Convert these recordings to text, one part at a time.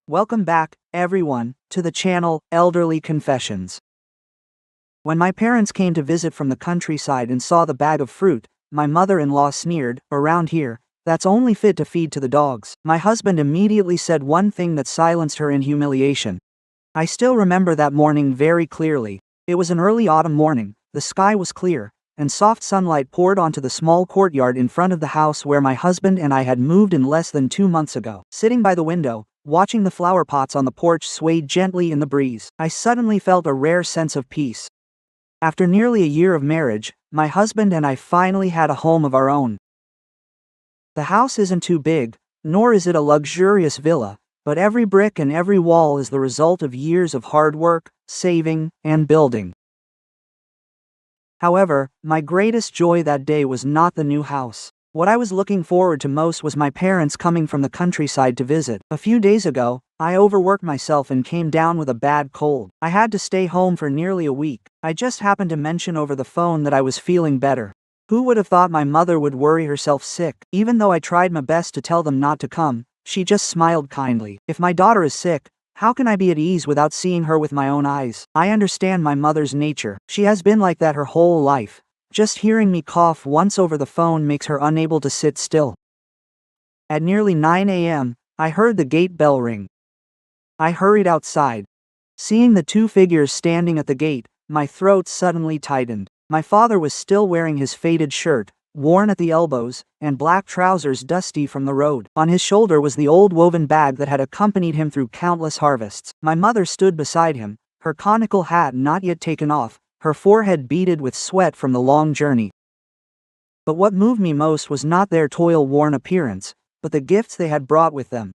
Welcome back, everyone, to the channel, Elderly Confessions. When my parents came to visit from the countryside and saw the bag of fruit, my mother-in-law sneered, "Around here, that's only fit to feed to the dogs." My husband immediately said one thing that silenced her in humiliation. I still remember that morning very clearly. It was an early autumn morning, the sky was clear, and soft sunlight poured onto the small courtyard in front of the house where my husband and I had moved in less than 2 months ago. Sitting by the window, watching the flower pots on the porch sway gently in the breeze, I suddenly felt a rare sense of peace. After nearly a year of marriage, my husband and I finally had a home of our own. The house isn't too big, nor is it a luxurious villa, but every brick and every wall is the result of years of hard work, saving, and building. However, my greatest joy that day was not the new house. What I was looking forward to most was my parents coming from the countryside to visit. A few days ago, I overworked myself and came down with a bad cold. I had to stay home for nearly a week. I just happened to mention over the phone that I was feeling better. Who would have thought my mother would worry herself sick? Even though I tried my best to tell them not to come, she just smiled kindly. If my daughter is sick, how can I be at ease without seeing her with my own eyes? I understand my mother's nature. She has been like that her whole life. Just hearing me cough once over the phone makes her unable to sit still. At nearly 9 a.m., I heard the gate bell ring. I hurried outside. Seeing the two figures standing at the gate, my throat suddenly tightened. My father was still wearing his faded shirt, worn at the elbows, and black trousers dusty from the road. On his shoulder was the old woven bag that had accompanied him through countless harvests. My mother stood beside him, her conical hat not yet taken off, her forehead beaded with sweat from the long journey. But what moved me most was not their toil-worn appearance, but the gifts they had brought with them.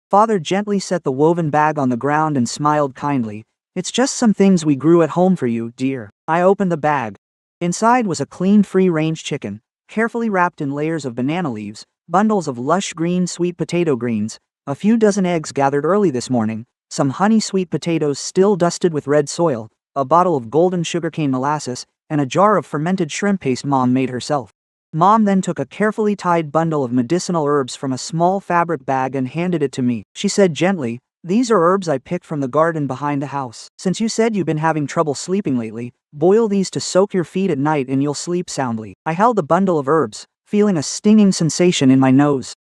Father gently set the woven bag on the ground and smiled kindly. "It's just some things we grew at home for you, dear." I opened the bag. Inside was a clean free-range chicken, carefully wrapped in layers of banana leaves, bundles of lush green sweet potato greens, a few dozen eggs gathered early this morning, some honey sweet potatoes still dusted with red soil, a bottle of golden sugarcane molasses, and a jar of fermented shrimp paste Mom made herself. Mom then took a carefully tied bundle of medicinal herbs from a small fabric bag and handed it to me. She said gently, "These are herbs I picked from the garden behind the house. Since you said you've been having trouble sleeping lately, boil these to soak your feet at night and you'll sleep soundly." I held the bundle of herbs, feeling a stinging sensation in my nose.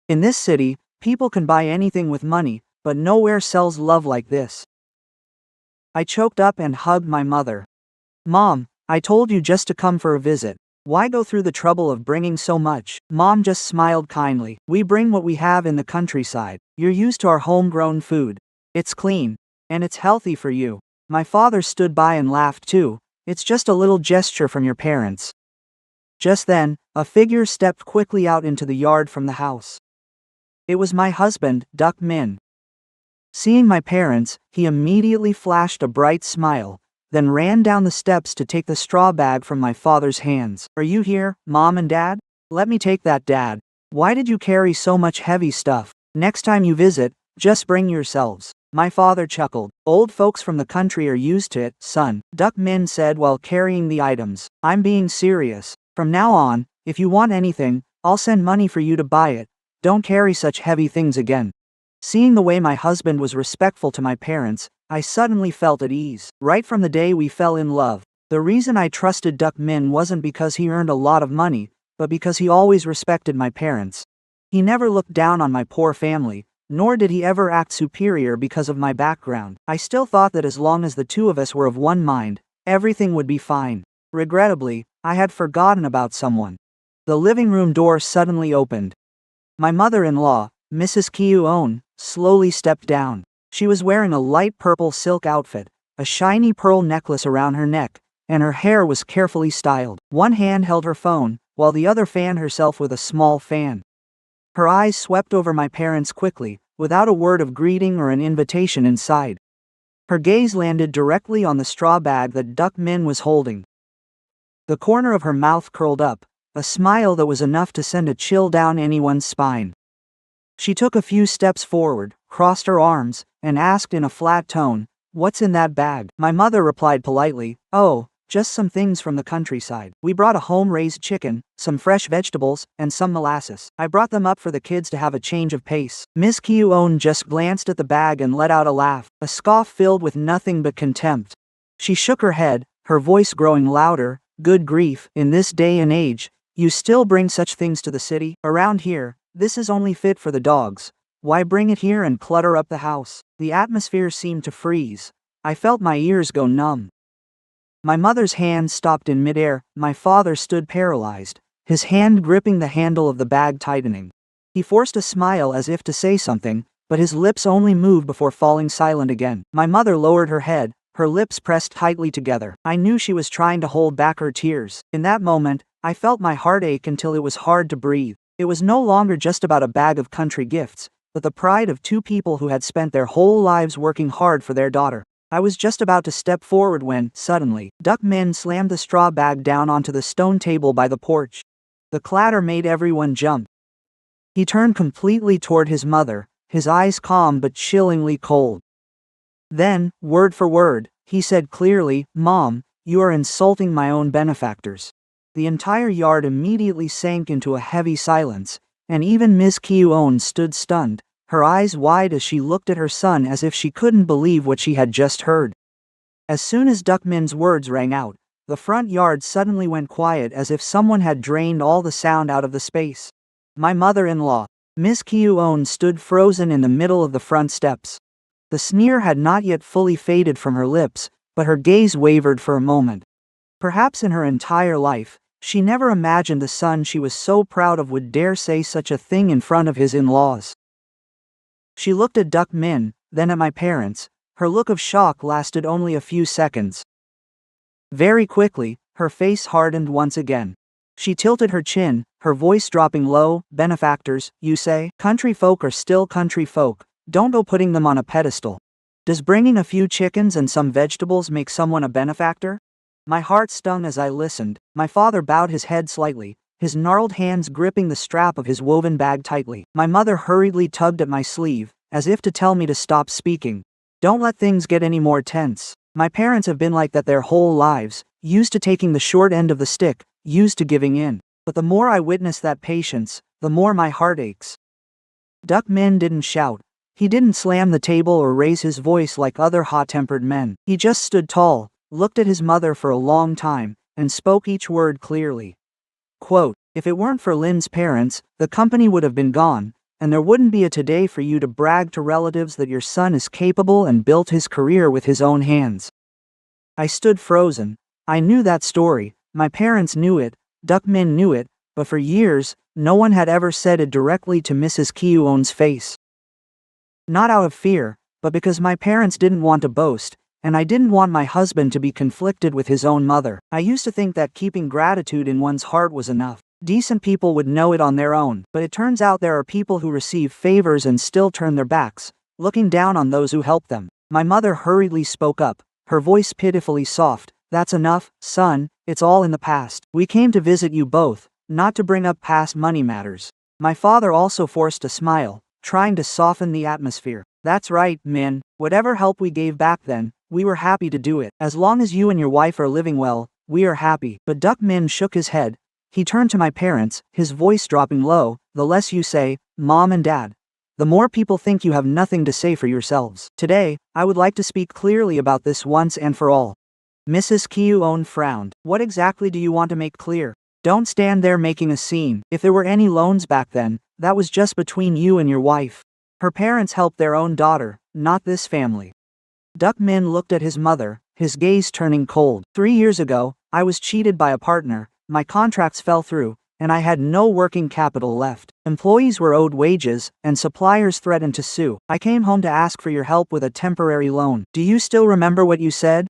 In this city, people can buy anything with money, but nowhere sells love like this. I choked up and hugged my mother. "Mom, I told you just to come for a visit. Why go through the trouble of bringing so much?" Mom just smiled kindly. "We bring what we have in the countryside. You're used to our homegrown food. It's clean, and it's healthy for you." My father stood by and laughed too. "It's just a little gesture from your parents." Just then, a figure stepped quickly out into the yard from the house. It was my husband, Duck Min. Seeing my parents, he immediately flashed a bright smile, then ran down the steps to take the straw bag from my father's hands. "Are you here, Mom and Dad? Let me take that, Dad. Why did you carry so much heavy stuff? Next time you visit, just bring yourselves." My father chuckled. "Old folks from the country are used to it, son," Duck Min said while carrying the items. "I'm being serious. From now on, if you want anything, I'll send money for you to buy it. Don't carry such heavy things again." Seeing the way my husband was respectful to my parents, I suddenly felt at ease. Right from the day we fell in love, the reason I trusted Duck Min wasn't because he earned a lot of money, but because he always respected my parents. He never looked down on my poor family, nor did he ever act superior because of my background. I still thought that as long as the two of us were of one mind, everything would be fine. Regrettably, I had forgotten about someone. The living room door suddenly opened. My mother-in-law, Mrs. Kyuon, slowly stepped down. She was wearing a light purple silk outfit, a shiny pearl necklace around her neck, and her hair was carefully styled. One hand held her phone, while the other fanned herself with a small fan. Her eyes swept over my parents quickly, without a word of greeting or an invitation inside. Her gaze landed directly on the straw bag that Duck Min was holding. The corner of her mouth curled up, a smile that was enough to send a chill down anyone's spine. She took a few steps forward, crossed her arms, and asked in a flat tone, "What's in that bag?" My mother replied politely, "Oh, Just some things from the countryside. We brought a home-raised chicken, some fresh vegetables, and some molasses. I brought them up for the kids to have a change of pace. Miss Kyuon just glanced at the bag and let out a laugh, a scoff filled with nothing but contempt. She shook her head, her voice growing louder. Good grief, in this day and age, you still bring such things to the city? Around here, this is only fit for the dogs. Why bring it here and clutter up the house? The atmosphere seemed to freeze. I felt my ears go numb. My mother's hand stopped in midair. My father stood paralyzed, his hand gripping the handle of the bag tightening. He forced a smile as if to say something, but his lips only moved before falling silent again. My mother lowered her head, her lips pressed tightly together. I knew she was trying to hold back her tears. In that moment, I felt my heart ache until it was hard to breathe. It was no longer just about a bag of country gifts, but the pride of two people who had spent their whole lives working hard for their daughter. I was just about to step forward when, suddenly, Min slammed the straw bag down onto the stone table by the porch. The clatter made everyone jump. He turned completely toward his mother, his eyes calm but chillingly cold. Then, word for word, he said clearly, "Mom, you are insulting my own benefactors." The entire yard immediately sank into a heavy silence, and even Miss Kyuon stood stunned, her eyes wide as she looked at her son as if she couldn't believe what she had just heard. As soon as Min's words rang out, the front yard suddenly went quiet as if someone had drained all the sound out of the space. My mother-in-law, Miss Kyuon, stood frozen in the middle of the front steps. The sneer had not yet fully faded from her lips, but her gaze wavered for a moment. Perhaps in her entire life, she never imagined the son she was so proud of would dare say such a thing in front of his in-laws. She looked at Min, then at my parents. Her look of shock lasted only a few seconds. Very quickly, her face hardened once again. She tilted her chin, her voice dropping low. "Benefactors, you say? Country folk are still country folk. Don't go putting them on a pedestal. Does bringing a few chickens and some vegetables make someone a benefactor?" My heart stung as I listened. My father bowed his head slightly, his gnarled hands gripping the strap of his woven bag tightly. My mother hurriedly tugged at my sleeve, as if to tell me to stop speaking. Don't let things get any more tense. My parents have been like that their whole lives, used to taking the short end of the stick, used to giving in. But the more I witness that patience, the more my heart aches. Min didn't shout. He didn't slam the table or raise his voice like other hot-tempered men. He just stood tall, looked at his mother for a long time, and spoke each word clearly. Quote, "If it weren't for Lin's parents, the company would have been gone, and there wouldn't be a today for you to brag to relatives that your son is capable and built his career with his own hands." I stood frozen. I knew that story, my parents knew it, Min knew it, but for years, no one had ever said it directly to Mrs. Kyuon's face. Not out of fear, but because my parents didn't want to boast, and I didn't want my husband to be conflicted with his own mother. I used to think that keeping gratitude in one's heart was enough. Decent people would know it on their own, but it turns out there are people who receive favors and still turn their backs, looking down on those who help them. My mother hurriedly spoke up, her voice pitifully soft. "That's enough, son, it's all in the past. We came to visit you both, not to bring up past money matters." My father also forced a smile, trying to soften the atmosphere. "That's right, Min, whatever help we gave back then, we were happy to do it. As long as you and your wife are living well, we are happy." But Min shook his head. He turned to my parents, his voice dropping low. "The less you say, Mom and Dad, the more people think you have nothing to say for yourselves. Today, I would like to speak clearly about this once and for all." Mrs. Kyuon frowned. "What exactly do you want to make clear? Don't stand there making a scene. If there were any loans back then, that was just between you and your wife. Her parents helped their own daughter, not this family." Min looked at his mother, his gaze turning cold. 3 years ago, I was cheated by a partner, my contracts fell through, and I had no working capital left. Employees were owed wages, and suppliers threatened to sue. I came home to ask for your help with a temporary loan. Do you still remember what you said?"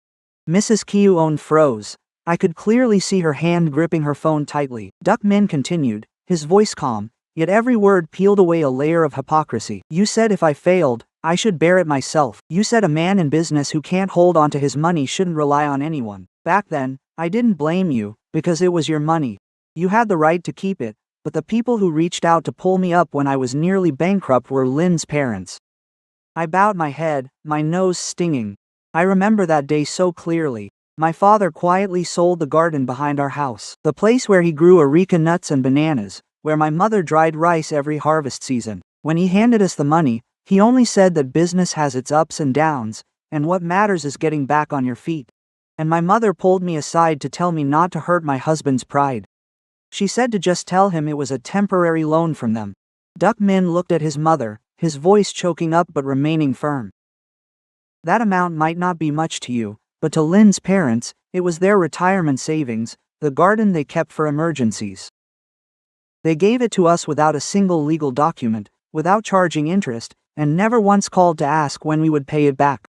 Mrs. Kyuon froze. I could clearly see her hand gripping her phone tightly. Min continued, his voice calm, yet every word peeled away a layer of hypocrisy. "You said if I failed, I should bear it myself. You said a man in business who can't hold on to his money shouldn't rely on anyone. Back then, I didn't blame you, because it was your money. You had the right to keep it, but the people who reached out to pull me up when I was nearly bankrupt were Lin's parents." I bowed my head, my nose stinging. I remember that day so clearly. My father quietly sold the garden behind our house, the place where he grew areca nuts and bananas, where my mother dried rice every harvest season. When he handed us the money, he only said that business has its ups and downs, and what matters is getting back on your feet. And my mother pulled me aside to tell me not to hurt my husband's pride. She said to just tell him it was a temporary loan from them. Min looked at his mother, his voice choking up but remaining firm. That amount might not be much to you, but to Lin's parents, it was their retirement savings, the garden they kept for emergencies. They gave it to us without a single legal document, without charging interest, and never once called to ask when we would pay it back.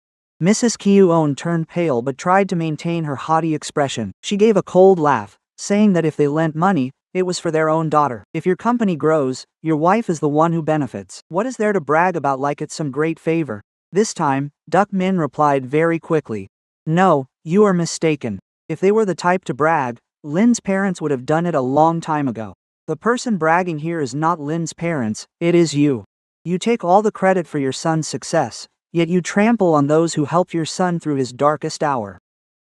Mrs. Kyuon turned pale but tried to maintain her haughty expression. She gave a cold laugh, saying that if they lent money, it was for their own daughter. If your company grows, your wife is the one who benefits. What is there to brag about like it's some great favor? This time, Min replied very quickly. No, you are mistaken. If they were the type to brag, Lin's parents would have done it a long time ago. The person bragging here is not Lin's parents, it is you. You take all the credit for your son's success, yet you trample on those who helped your son through his darkest hour.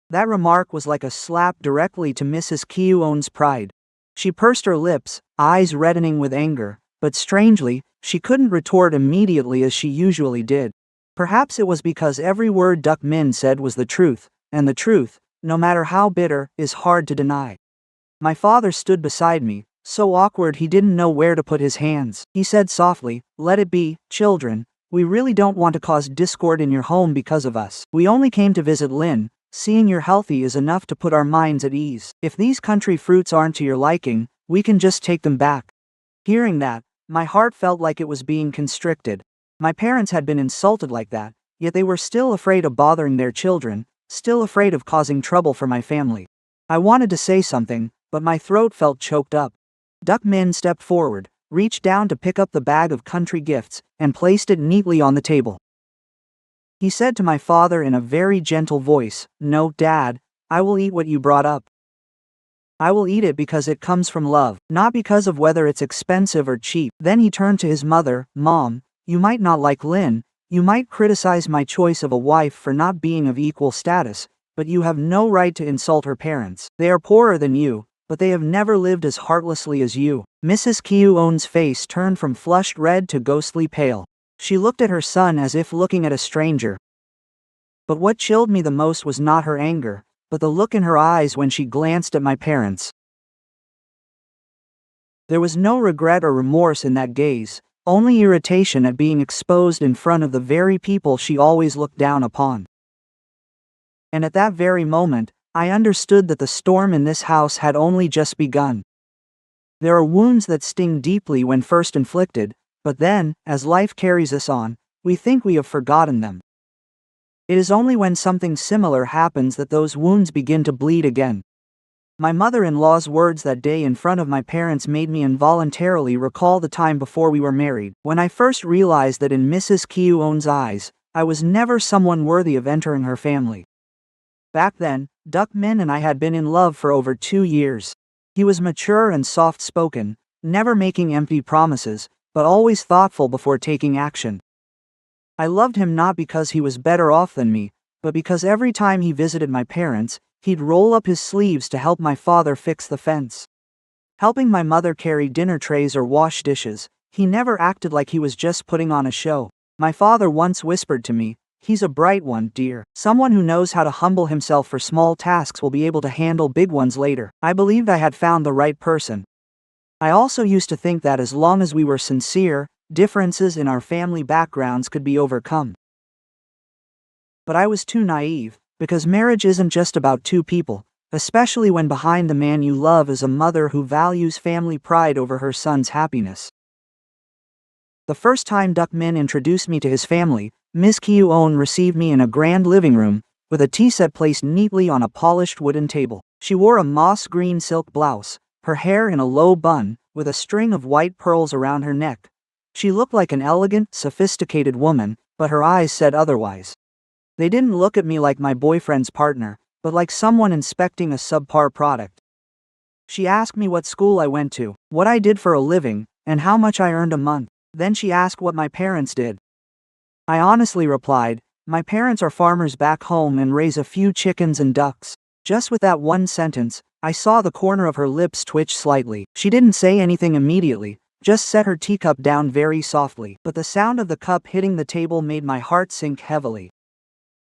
That remark was like a slap directly to Mrs. Kyuon's pride. She pursed her lips, eyes reddening with anger, but strangely, she couldn't retort immediately as she usually did. Perhaps it was because every word Min said was the truth, and the truth, no matter how bitter, is hard to deny. My father stood beside me, so awkward he didn't know where to put his hands. He said softly, "Let it be, children. We really don't want to cause discord in your home because of us. We only came to visit Lin. Seeing you're healthy is enough to put our minds at ease. If these country fruits aren't to your liking, we can just take them back." Hearing that, my heart felt like it was being constricted. My parents had been insulted like that, yet they were still afraid of bothering their children, still afraid of causing trouble for my family. I wanted to say something, but my throat felt choked up. Min stepped forward, reached down to pick up the bag of country gifts, and placed it neatly on the table. He said to my father in a very gentle voice, "No, Dad, I will eat what you brought up. I will eat it because it comes from love, not because of whether it's expensive or cheap." Then he turned to his mother, "Mom, you might not like Lin, you might criticize my choice of a wife for not being of equal status, but you have no right to insult her parents. They are poorer than you, but they have never lived as heartlessly as you." Mrs. Kyuon's face turned from flushed red to ghostly pale. She looked at her son as if looking at a stranger. But what chilled me the most was not her anger, but the look in her eyes when she glanced at my parents. There was no regret or remorse in that gaze, only irritation at being exposed in front of the very people she always looked down upon. And at that very moment, I understood that the storm in this house had only just begun. There are wounds that sting deeply when first inflicted, but then, as life carries us on, we think we have forgotten them. It is only when something similar happens that those wounds begin to bleed again. My mother-in-law's words that day in front of my parents made me involuntarily recall the time before we were married, when I first realized that in Mrs. Kyuon's eyes, I was never someone worthy of entering her family. Back then, Min and I had been in love for over 2 years. He was mature and soft-spoken, never making empty promises, but always thoughtful before taking action. I loved him not because he was better off than me, but because every time he visited my parents, he'd roll up his sleeves to help my father fix the fence. Helping my mother carry dinner trays or wash dishes, he never acted like he was just putting on a show. My father once whispered to me, "He's a bright one, dear. Someone who knows how to humble himself for small tasks will be able to handle big ones later." I believed I had found the right person. I also used to think that as long as we were sincere, differences in our family backgrounds could be overcome. But I was too naive, because marriage isn't just about two people, especially when behind the man you love is a mother who values family pride over her son's happiness. The first time Min introduced me to his family, Ms. Kyuon received me in a grand living room, with a tea set placed neatly on a polished wooden table. She wore a moss-green silk blouse, her hair in a low bun, with a string of white pearls around her neck. She looked like an elegant, sophisticated woman, but her eyes said otherwise. They didn't look at me like my boyfriend's partner, but like someone inspecting a subpar product. She asked me what school I went to, what I did for a living, and how much I earned a month. Then she asked what my parents did. I honestly replied, "My parents are farmers back home and raise a few chickens and ducks." Just with that one sentence, I saw the corner of her lips twitch slightly. She didn't say anything immediately, just set her teacup down very softly, but the sound of the cup hitting the table made my heart sink heavily.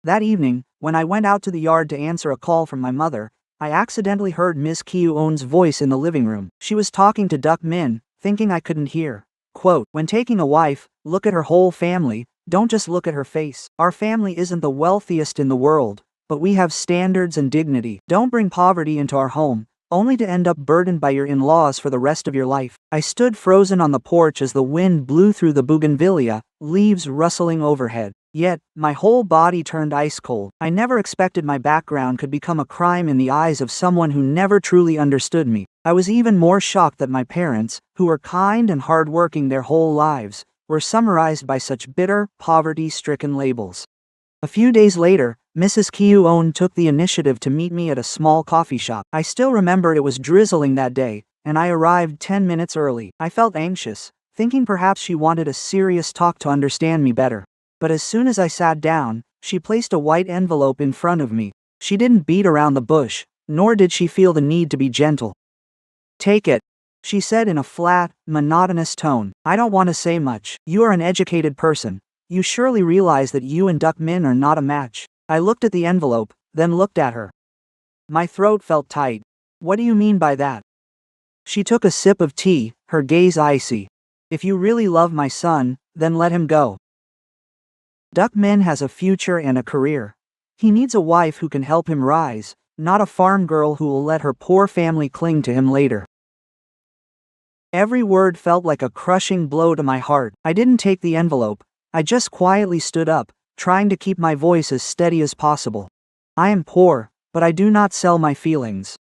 That evening, when I went out to the yard to answer a call from my mother, I accidentally heard Miss Kyuon's voice in the living room. She was talking to Duck Min, thinking I couldn't hear. Quote, "When taking a wife, look at her whole family, don't just look at her face. Our family isn't the wealthiest in the world, but we have standards and dignity. Don't bring poverty into our home, only to end up burdened by your in-laws for the rest of your life." I stood frozen on the porch as the wind blew through the bougainvillea, leaves rustling overhead. Yet, my whole body turned ice cold. I never expected my background could become a crime in the eyes of someone who never truly understood me. I was even more shocked that my parents, who were kind and hardworking their whole lives, were summarized by such bitter, poverty-stricken labels. A few days later, Mrs. Kyuon took the initiative to meet me at a small coffee shop. I still remember it was drizzling that day, and I arrived 10 minutes early. I felt anxious, thinking perhaps she wanted a serious talk to understand me better. But as soon as I sat down, she placed a white envelope in front of me. She didn't beat around the bush, nor did she feel the need to be gentle. "Take it," she said in a flat, monotonous tone. "I don't want to say much. You are an educated person. You surely realize that you and Duck Min are not a match." I looked at the envelope, then looked at her. My throat felt tight. "What do you mean by that?" She took a sip of tea, her gaze icy. "If you really love my son, then let him go. Duck Min has a future and a career. He needs a wife who can help him rise, not a farm girl who will let her poor family cling to him later." Every word felt like a crushing blow to my heart. I didn't take the envelope. I just quietly stood up, trying to keep my voice as steady as possible. "I am poor, but I do not sell my feelings.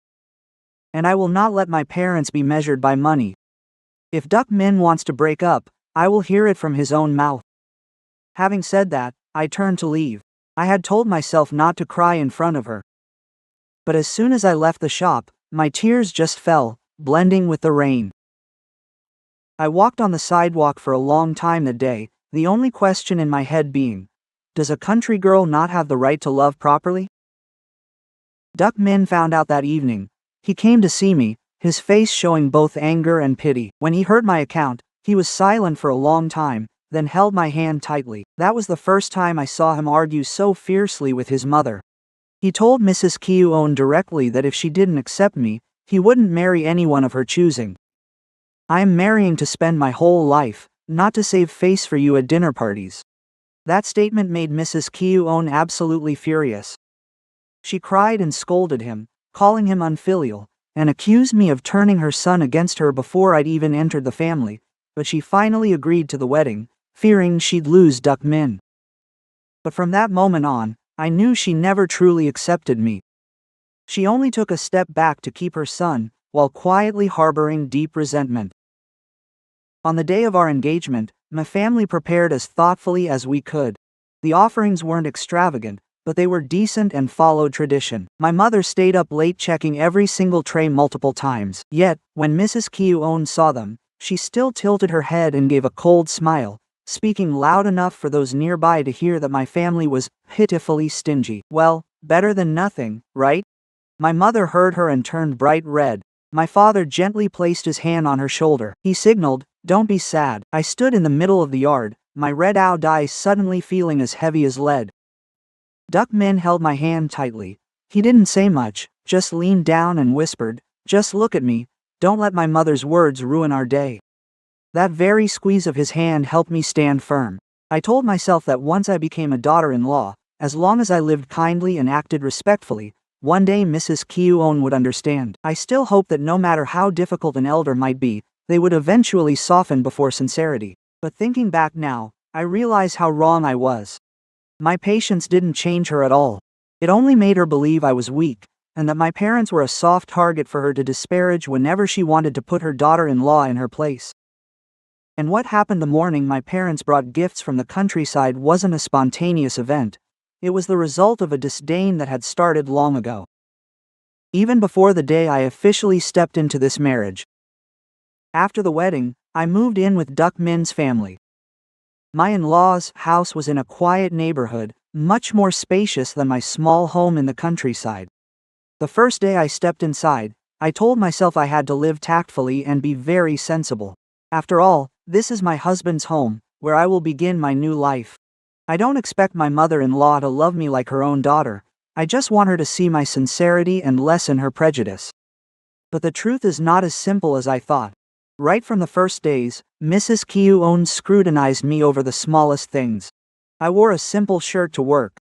And I will not let my parents be measured by money. If Duck Min wants to break up, I will hear it from his own mouth." Having said that, I turned to leave. I had told myself not to cry in front of her. But as soon as I left the shop, my tears just fell, blending with the rain. I walked on the sidewalk for a long time that day, the only question in my head being, does a country girl not have the right to love properly? Duck Min found out that evening. He came to see me, his face showing both anger and pity. When he heard my account, he was silent for a long time, then held my hand tightly. That was the first time I saw him argue so fiercely with his mother. He told Mrs. Kyuon directly that if she didn't accept me, he wouldn't marry anyone of her choosing. "I am marrying to spend my whole life, not to save face for you at dinner parties." That statement made Mrs. Kyuon absolutely furious. She cried and scolded him, calling him unfilial, and accused me of turning her son against her before I'd even entered the family, but she finally agreed to the wedding, fearing she'd lose Duck Min. But from that moment on, I knew she never truly accepted me. She only took a step back to keep her son, while quietly harboring deep resentment. On the day of our engagement, my family prepared as thoughtfully as we could. The offerings weren't extravagant, but they were decent and followed tradition. My mother stayed up late checking every single tray multiple times. Yet, when Mrs. Kyuon saw them, she still tilted her head and gave a cold smile, speaking loud enough for those nearby to hear that my family was pitifully stingy. "Well, better than nothing, right?" My mother heard her and turned bright red. My father gently placed his hand on her shoulder. He signaled, "Don't be sad." I stood in the middle of the yard, my red-eyed eyes suddenly feeling as heavy as lead. Duck Min held my hand tightly. He didn't say much, just leaned down and whispered, "Just look at me, don't let my mother's words ruin our day." That very squeeze of his hand helped me stand firm. I told myself that once I became a daughter-in-law, as long as I lived kindly and acted respectfully, one day Mrs. Kyuon would understand. I still hoped that no matter how difficult an elder might be, they would eventually soften before sincerity. But thinking back now, I realize how wrong I was. My patience didn't change her at all. It only made her believe I was weak, and that my parents were a soft target for her to disparage whenever she wanted to put her daughter-in-law in her place. And what happened the morning my parents brought gifts from the countryside wasn't a spontaneous event. It was the result of a disdain that had started long ago. Even before the day I officially stepped into this marriage. After the wedding, I moved in with Duck Min's family. My in-laws' house was in a quiet neighborhood, much more spacious than my small home in the countryside. The first day I stepped inside, I told myself I had to live tactfully and be very sensible. After all, this is my husband's home, where I will begin my new life. I don't expect my mother-in-law to love me like her own daughter. I just want her to see my sincerity and lessen her prejudice. But the truth is not as simple as I thought. Right from the first days, Mrs. Kyuon scrutinized me over the smallest things. I wore a simple shirt to work.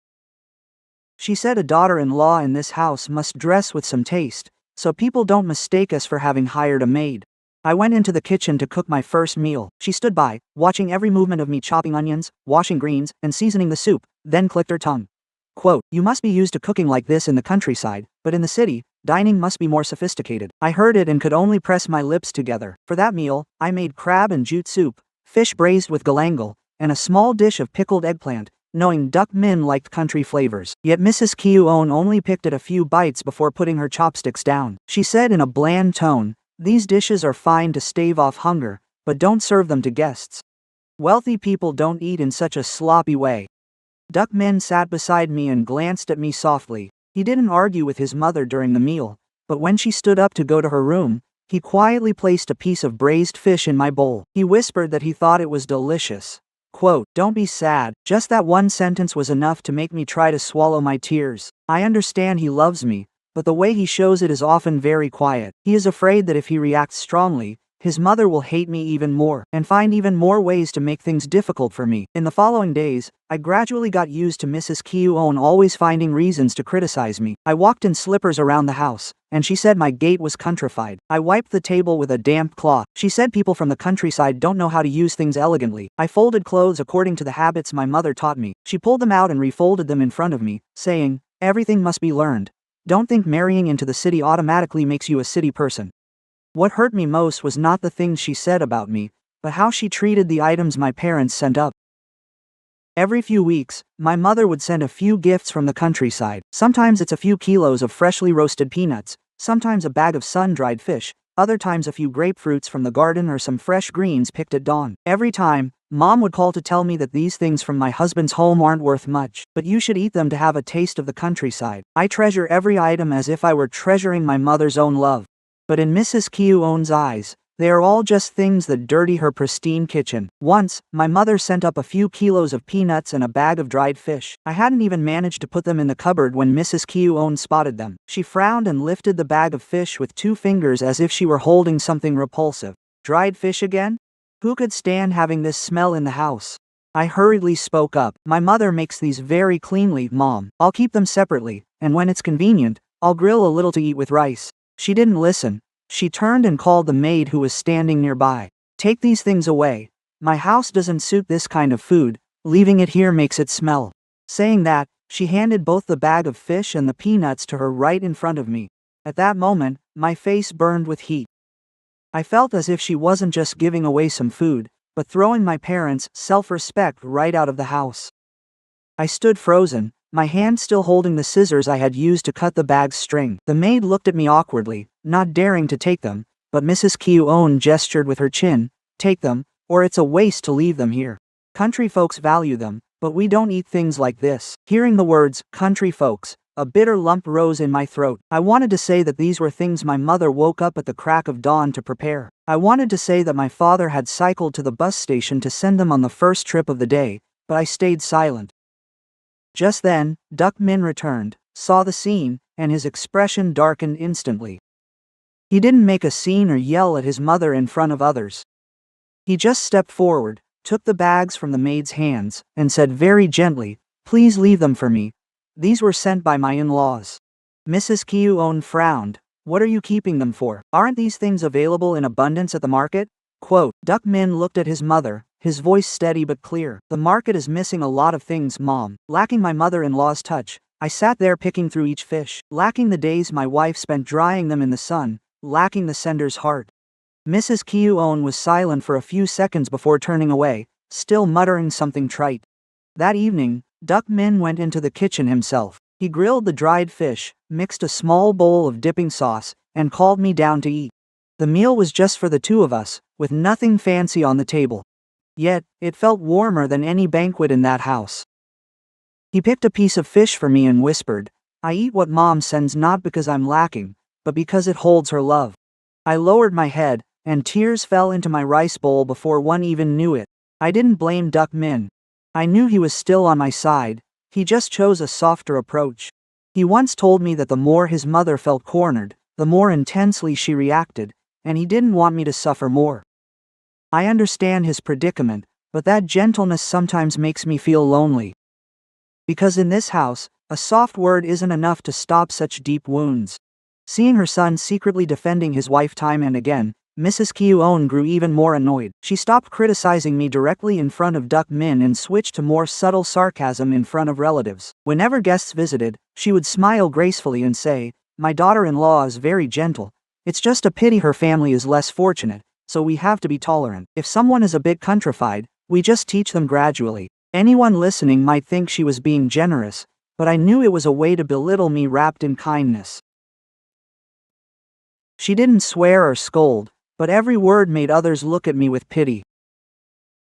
She said a daughter-in-law in this house must dress with some taste, so people don't mistake us for having hired a maid. I went into the kitchen to cook my first meal. She stood by, watching every movement of me chopping onions, washing greens, and seasoning the soup, then clicked her tongue. Quote, "You must be used to cooking like this in the countryside, but in the city, dining must be more sophisticated." I heard it and could only press my lips together. For that meal, I made crab and jute soup, fish braised with galangal, and a small dish of pickled eggplant, knowing Duck Min liked country flavors. Yet Mrs. Kyuon only picked at a few bites before putting her chopsticks down. She said in a bland tone, "These dishes are fine to stave off hunger, but don't serve them to guests. Wealthy people don't eat in such a sloppy way." Duck Min sat beside me and glanced at me softly. He didn't argue with his mother during the meal, but when she stood up to go to her room, he quietly placed a piece of braised fish in my bowl. He whispered that he thought it was delicious. Quote, "Don't be sad." Just that one sentence was enough to make me try to swallow my tears. I understand he loves me, but the way he shows it is often very quiet. He is afraid that if he reacts strongly, his mother will hate me even more, and find even more ways to make things difficult for me. In the following days, I gradually got used to Mrs. Kyuon always finding reasons to criticize me. I walked in slippers around the house, and she said my gait was countrified. I wiped the table with a damp cloth. She said people from the countryside don't know how to use things elegantly. I folded clothes according to the habits my mother taught me. She pulled them out and refolded them in front of me, saying, "Everything must be learned. Don't think marrying into the city automatically makes you a city person." What hurt me most was not the things she said about me, but how she treated the items my parents sent up. Every few weeks, my mother would send a few gifts from the countryside. Sometimes it's a few kilos of freshly roasted peanuts, sometimes a bag of sun-dried fish, other times a few grapefruits from the garden or some fresh greens picked at dawn. Every time, Mom would call to tell me that these things from my husband's home aren't worth much, but you should eat them to have a taste of the countryside. I treasure every item as if I were treasuring my mother's own love. But in Mrs. Kyuon's eyes, they are all just things that dirty her pristine kitchen. Once, my mother sent up a few kilos of peanuts and a bag of dried fish. I hadn't even managed to put them in the cupboard when Mrs. Kyuon spotted them. She frowned and lifted the bag of fish with 2 fingers as if she were holding something repulsive. "Dried fish again? Who could stand having this smell in the house?" I hurriedly spoke up. "My mother makes these very cleanly, Mom. I'll keep them separately, and when it's convenient, I'll grill a little to eat with rice." She didn't listen. She turned and called the maid who was standing nearby. "Take these things away. My house doesn't suit this kind of food. Leaving it here makes it smell." Saying that, she handed both the bag of fish and the peanuts to her right in front of me. At that moment, my face burned with heat. I felt as if she wasn't just giving away some food, but throwing my parents' self-respect right out of the house. I stood frozen, my hand still holding the scissors I had used to cut the bag's string. The maid looked at me awkwardly, not daring to take them, but Mrs. Kyuon gestured with her chin, "Take them, or it's a waste to leave them here. Country folks value them, but we don't eat things like this." Hearing the words, "country folks," a bitter lump rose in my throat. I wanted to say that these were things my mother woke up at the crack of dawn to prepare. I wanted to say that my father had cycled to the bus station to send them on the first trip of the day, but I stayed silent. Just then, Duck Min returned, saw the scene, and his expression darkened instantly. He didn't make a scene or yell at his mother in front of others. He just stepped forward, took the bags from the maid's hands, and said very gently, "Please leave them for me. These were sent by my in-laws." Mrs. Kyuon frowned. "What are you keeping them for? Aren't these things available in abundance at the market?" Quote, Duck Min looked at his mother, his voice steady but clear. "The market is missing a lot of things, Mom. Lacking my mother-in-law's touch, I sat there picking through each fish. Lacking the days my wife spent drying them in the sun. Lacking the sender's heart." Mrs. Kyuon was silent for a few seconds before turning away, still muttering something trite. That evening, Duck Min went into the kitchen himself. He grilled the dried fish, mixed a small bowl of dipping sauce, and called me down to eat. The meal was just for the two of us, with nothing fancy on the table. Yet, it felt warmer than any banquet in that house. He picked a piece of fish for me and whispered, I eat what mom sends not because I'm lacking, but because it holds her love. I lowered my head, and tears fell into my rice bowl before one even knew it. I didn't blame Duck Min. I knew he was still on my side, he just chose a softer approach. He once told me that the more his mother felt cornered, the more intensely she reacted, and he didn't want me to suffer more. I understand his predicament, but that gentleness sometimes makes me feel lonely. Because in this house, a soft word isn't enough to stop such deep wounds. Seeing her son secretly defending his wife time and again, Mrs. Kyu-on grew even more annoyed. She stopped criticizing me directly in front of Duck Min and switched to more subtle sarcasm in front of relatives. Whenever guests visited, she would smile gracefully and say, "My daughter-in-law is very gentle. It's just a pity her family is less fortunate, so we have to be tolerant. If someone is a bit countrified, we just teach them gradually." Anyone listening might think she was being generous, but I knew it was a way to belittle me wrapped in kindness. She didn't swear or scold, but every word made others look at me with pity.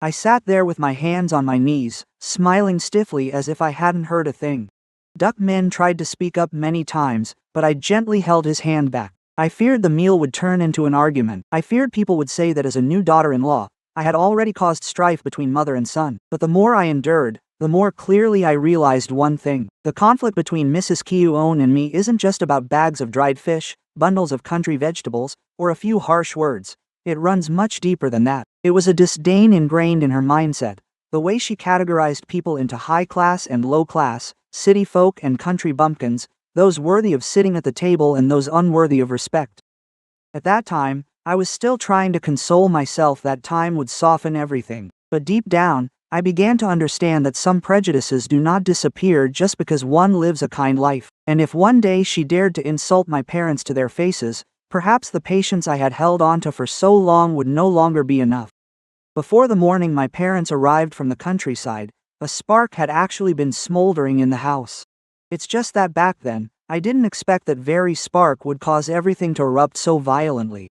I sat there with my hands on my knees, smiling stiffly as if I hadn't heard a thing. Duck Min tried to speak up many times, but I gently held his hand back. I feared the meal would turn into an argument. I feared people would say that as a new daughter-in-law, I had already caused strife between mother and son. But the more I endured, the more clearly I realized one thing. The conflict between Mrs. Kyu-on and me isn't just about bags of dried fish, bundles of country vegetables, or a few harsh words. It runs much deeper than that. It was a disdain ingrained in her mindset, the way she categorized people into high class and low class, city folk and country bumpkins, those worthy of sitting at the table and those unworthy of respect. At that time, I was still trying to console myself that time would soften everything. But deep down, I began to understand that some prejudices do not disappear just because one lives a kind life. And if one day she dared to insult my parents to their faces, perhaps the patience I had held onto for so long would no longer be enough. Before the morning my parents arrived from the countryside, a spark had actually been smoldering in the house. It's just that back then, I didn't expect that very spark would cause everything to erupt so violently.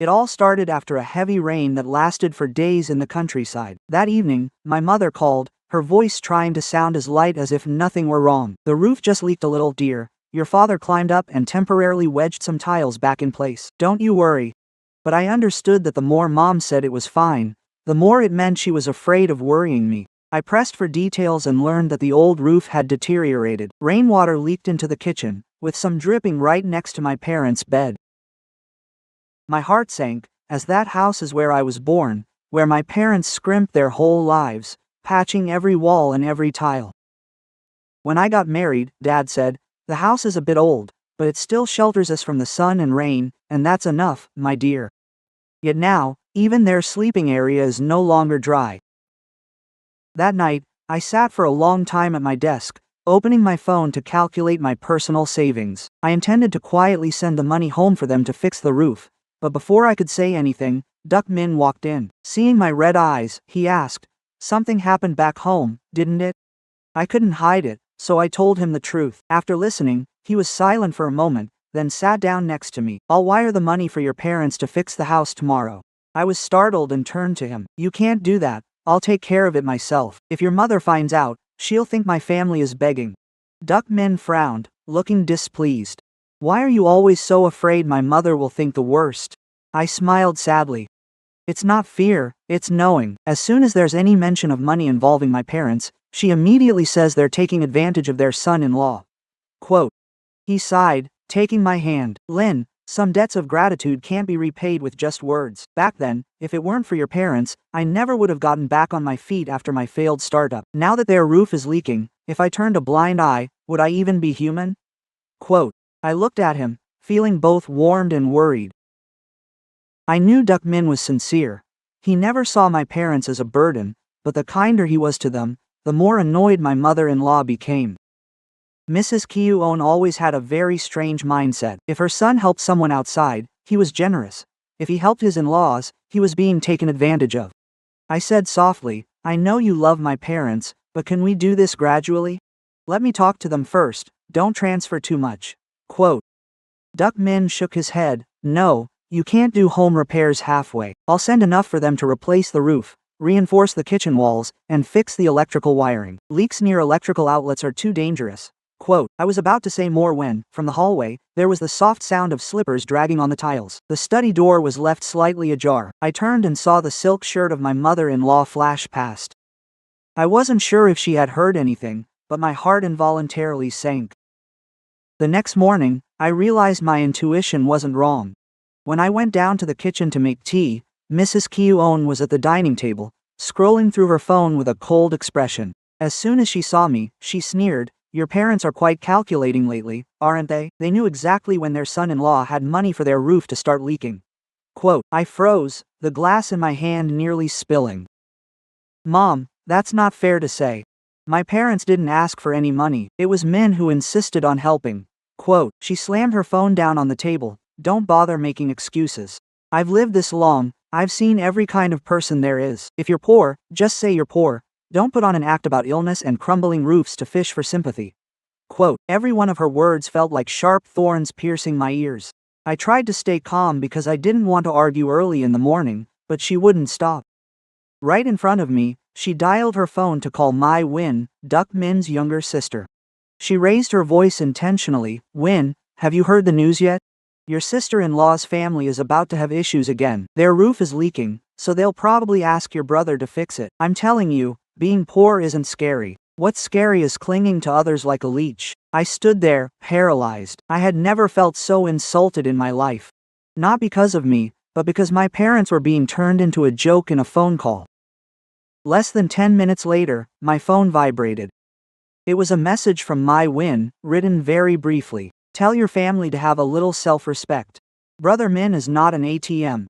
It all started after a heavy rain that lasted for days in the countryside. That evening, my mother called, her voice trying to sound as light as if nothing were wrong. "The roof just leaked a little, dear. Your father climbed up and temporarily wedged some tiles back in place. Don't you worry." But I understood that the more mom said it was fine, the more it meant she was afraid of worrying me. I pressed for details and learned that the old roof had deteriorated. Rainwater leaked into the kitchen, with some dripping right next to my parents' bed. My heart sank, as that house is where I was born, where my parents scrimped their whole lives, patching every wall and every tile. When I got married, Dad said, "The house is a bit old, but it still shelters us from the sun and rain, and that's enough, my dear." Yet now, even their sleeping area is no longer dry. That night, I sat for a long time at my desk, opening my phone to calculate my personal savings. I intended to quietly send the money home for them to fix the roof. But before I could say anything, Duck Min walked in. Seeing my red eyes, he asked, "Something happened back home, didn't it?" I couldn't hide it, so I told him the truth. After listening, he was silent for a moment, then sat down next to me. "I'll wire the money for your parents to fix the house tomorrow." I was startled and turned to him. "You can't do that, I'll take care of it myself. If your mother finds out, she'll think my family is begging." Duck Min frowned, looking displeased. "Why are you always so afraid my mother will think the worst?" I smiled sadly. "It's not fear, it's knowing. As soon as there's any mention of money involving my parents, she immediately says they're taking advantage of their son-in-law." Quote. He sighed, taking my hand. "Lin, some debts of gratitude can't be repaid with just words. Back then, if it weren't for your parents, I never would have gotten back on my feet after my failed startup. Now that their roof is leaking, if I turned a blind eye, would I even be human?" Quote. I looked at him, feeling both warmed and worried. I knew Duck Min was sincere. He never saw my parents as a burden, but the kinder he was to them, the more annoyed my mother-in-law became. Mrs. Kyu-on always had a very strange mindset. If her son helped someone outside, he was generous. If he helped his in-laws, he was being taken advantage of. I said softly, "I know you love my parents, but can we do this gradually? Let me talk to them first, don't transfer too much." Quote. Duck Min shook his head. "No, you can't do home repairs halfway. I'll send enough for them to replace the roof, reinforce the kitchen walls, and fix the electrical wiring. Leaks near electrical outlets are too dangerous." Quote, I was about to say more when, from the hallway, there was the soft sound of slippers dragging on the tiles. The study door was left slightly ajar. I turned and saw the silk shirt of my mother-in-law flash past. I wasn't sure if she had heard anything, but my heart involuntarily sank. The next morning, I realized my intuition wasn't wrong. When I went down to the kitchen to make tea, Mrs. Kyuon was at the dining table, scrolling through her phone with a cold expression. As soon as she saw me, she sneered, Your parents are quite calculating lately, aren't they? They knew exactly when their son-in-law had money for their roof to start leaking. Quote, I froze, the glass in my hand nearly spilling. Mom, that's not fair to say. My parents didn't ask for any money. It was Min who insisted on helping. Quote, she slammed her phone down on the table. Don't bother making excuses. I've lived this long, I've seen every kind of person there is. If you're poor, just say you're poor. Don't put on an act about illness and crumbling roofs to fish for sympathy. Quote, every one of her words felt like sharp thorns piercing my ears. I tried to stay calm because I didn't want to argue early in the morning, but she wouldn't stop. Right in front of me, she dialed her phone to call Mai Win, Duck Min's younger sister. She raised her voice intentionally. Win, have you heard the news yet? Your sister-in-law's family is about to have issues again. Their roof is leaking, so they'll probably ask your brother to fix it. I'm telling you, being poor isn't scary. What's scary is clinging to others like a leech. I stood there, paralyzed. I had never felt so insulted in my life. Not because of me, but because my parents were being turned into a joke in a phone call. Less than 10 minutes later, my phone vibrated. It was a message from Mai Win, written very briefly. Tell your family to have a little self-respect. Brother Min is not an ATM.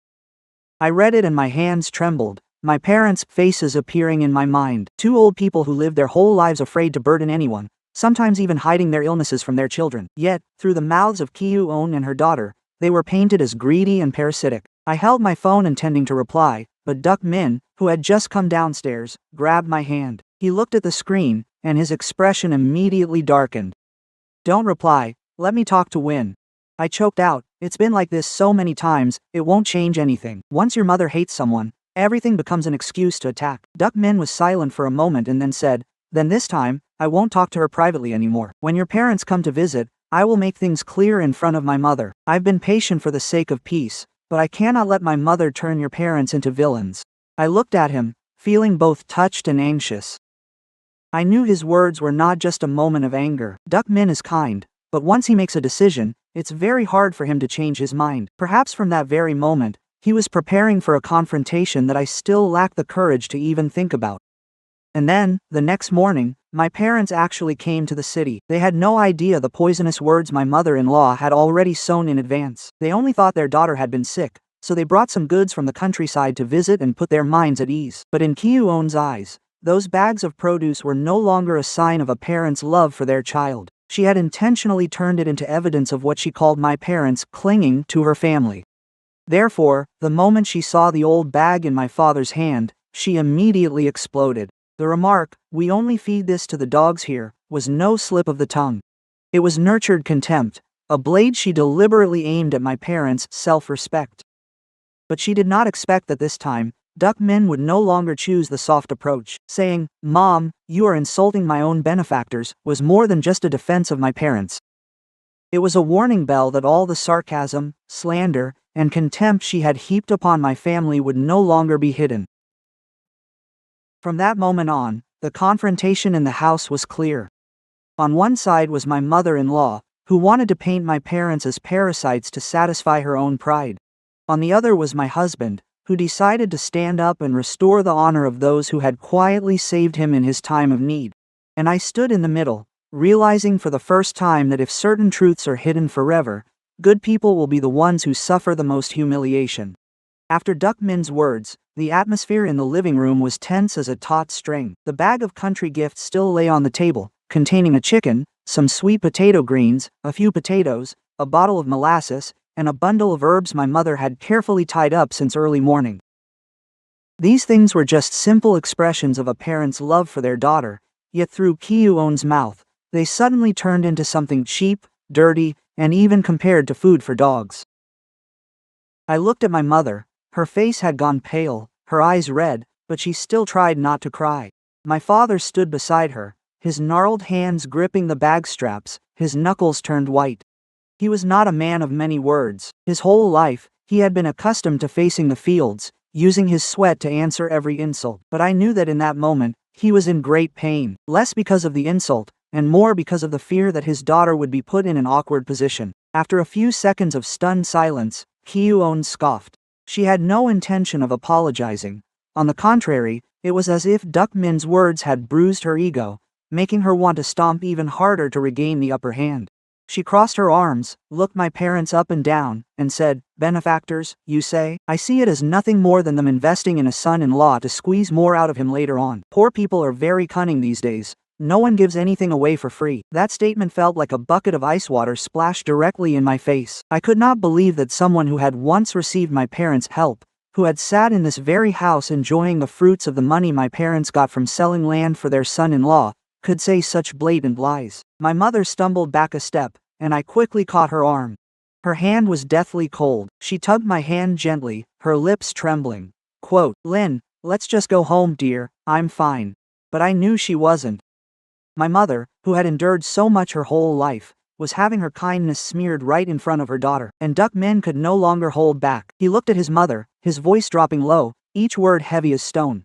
I read it and my hands trembled. My parents' faces appearing in my mind. Two old people who lived their whole lives afraid to burden anyone, sometimes even hiding their illnesses from their children. Yet, through the mouths of Kyuon and her daughter, they were painted as greedy and parasitic. I held my phone intending to reply, but Duck Min, who had just come downstairs, grabbed my hand. He looked at the screen, and his expression immediately darkened. Don't reply, let me talk to Win. I choked out, it's been like this so many times, it won't change anything. Once your mother hates someone, everything becomes an excuse to attack. Duck Min was silent for a moment and then said, then this time, I won't talk to her privately anymore. When your parents come to visit, I will make things clear in front of my mother. I've been patient for the sake of peace, but I cannot let my mother turn your parents into villains. I looked at him, feeling both touched and anxious. I knew his words were not just a moment of anger. Duck Min is kind, but once he makes a decision, it's very hard for him to change his mind. Perhaps from that very moment, he was preparing for a confrontation that I still lacked the courage to even think about. And then, the next morning, my parents actually came to the city. They had no idea the poisonous words my mother-in-law had already sown in advance. They only thought their daughter had been sick, so they brought some goods from the countryside to visit and put their minds at ease. But in Kyuon's eyes, those bags of produce were no longer a sign of a parent's love for their child. She had intentionally turned it into evidence of what she called my parents clinging to her family. Therefore, the moment she saw the old bag in my father's hand, she immediately exploded. The remark, we only feed this to the dogs here, was no slip of the tongue. It was nurtured contempt, a blade she deliberately aimed at my parents' self-respect. But she did not expect that this time, Duck Min would no longer choose the soft approach. Saying, Mom, you are insulting my own benefactors, was more than just a defense of my parents. It was a warning bell that all the sarcasm, slander, and contempt she had heaped upon my family would no longer be hidden. From that moment on, the confrontation in the house was clear. On one side was my mother-in-law, who wanted to paint my parents as parasites to satisfy her own pride. On the other was my husband, who decided to stand up and restore the honor of those who had quietly saved him in his time of need. And I stood in the middle, realizing for the first time that if certain truths are hidden forever, good people will be the ones who suffer the most humiliation. After Duck Min's words, the atmosphere in the living room was tense as a taut string. The bag of country gifts still lay on the table, containing a chicken, some sweet potato greens, a few potatoes, a bottle of molasses, and a bundle of herbs my mother had carefully tied up since early morning. These things were just simple expressions of a parent's love for their daughter, yet through Kyuon's mouth, they suddenly turned into something cheap, dirty, and even compared to food for dogs. I looked at my mother. Her face had gone pale, her eyes red, but she still tried not to cry. My father stood beside her, his gnarled hands gripping the bag straps, his knuckles turned white. He was not a man of many words. His whole life, he had been accustomed to facing the fields, using his sweat to answer every insult. But I knew that in that moment, he was in great pain, less because of the insult, and more because of the fear that his daughter would be put in an awkward position. After a few seconds of stunned silence, Kyu-on scoffed. She had no intention of apologizing. On the contrary, it was as if Duck Min's words had bruised her ego, making her want to stomp even harder to regain the upper hand. She crossed her arms, looked my parents up and down, and said, "Benefactors, you say? I see it as nothing more than them investing in a son-in-law to squeeze more out of him later on. Poor people are very cunning these days. No one gives anything away for free." That statement felt like a bucket of ice water splashed directly in my face. I could not believe that someone who had once received my parents' help, who had sat in this very house enjoying the fruits of the money my parents got from selling land for their son-in-law, could say such blatant lies. My mother stumbled back a step, and I quickly caught her arm. Her hand was deathly cold. She tugged my hand gently, her lips trembling. Quote, "Lynn, let's just go home, dear, I'm fine." But I knew she wasn't. My mother, who had endured so much her whole life, was having her kindness smeared right in front of her daughter, and Duck Min could no longer hold back. He looked at his mother, his voice dropping low, each word heavy as stone.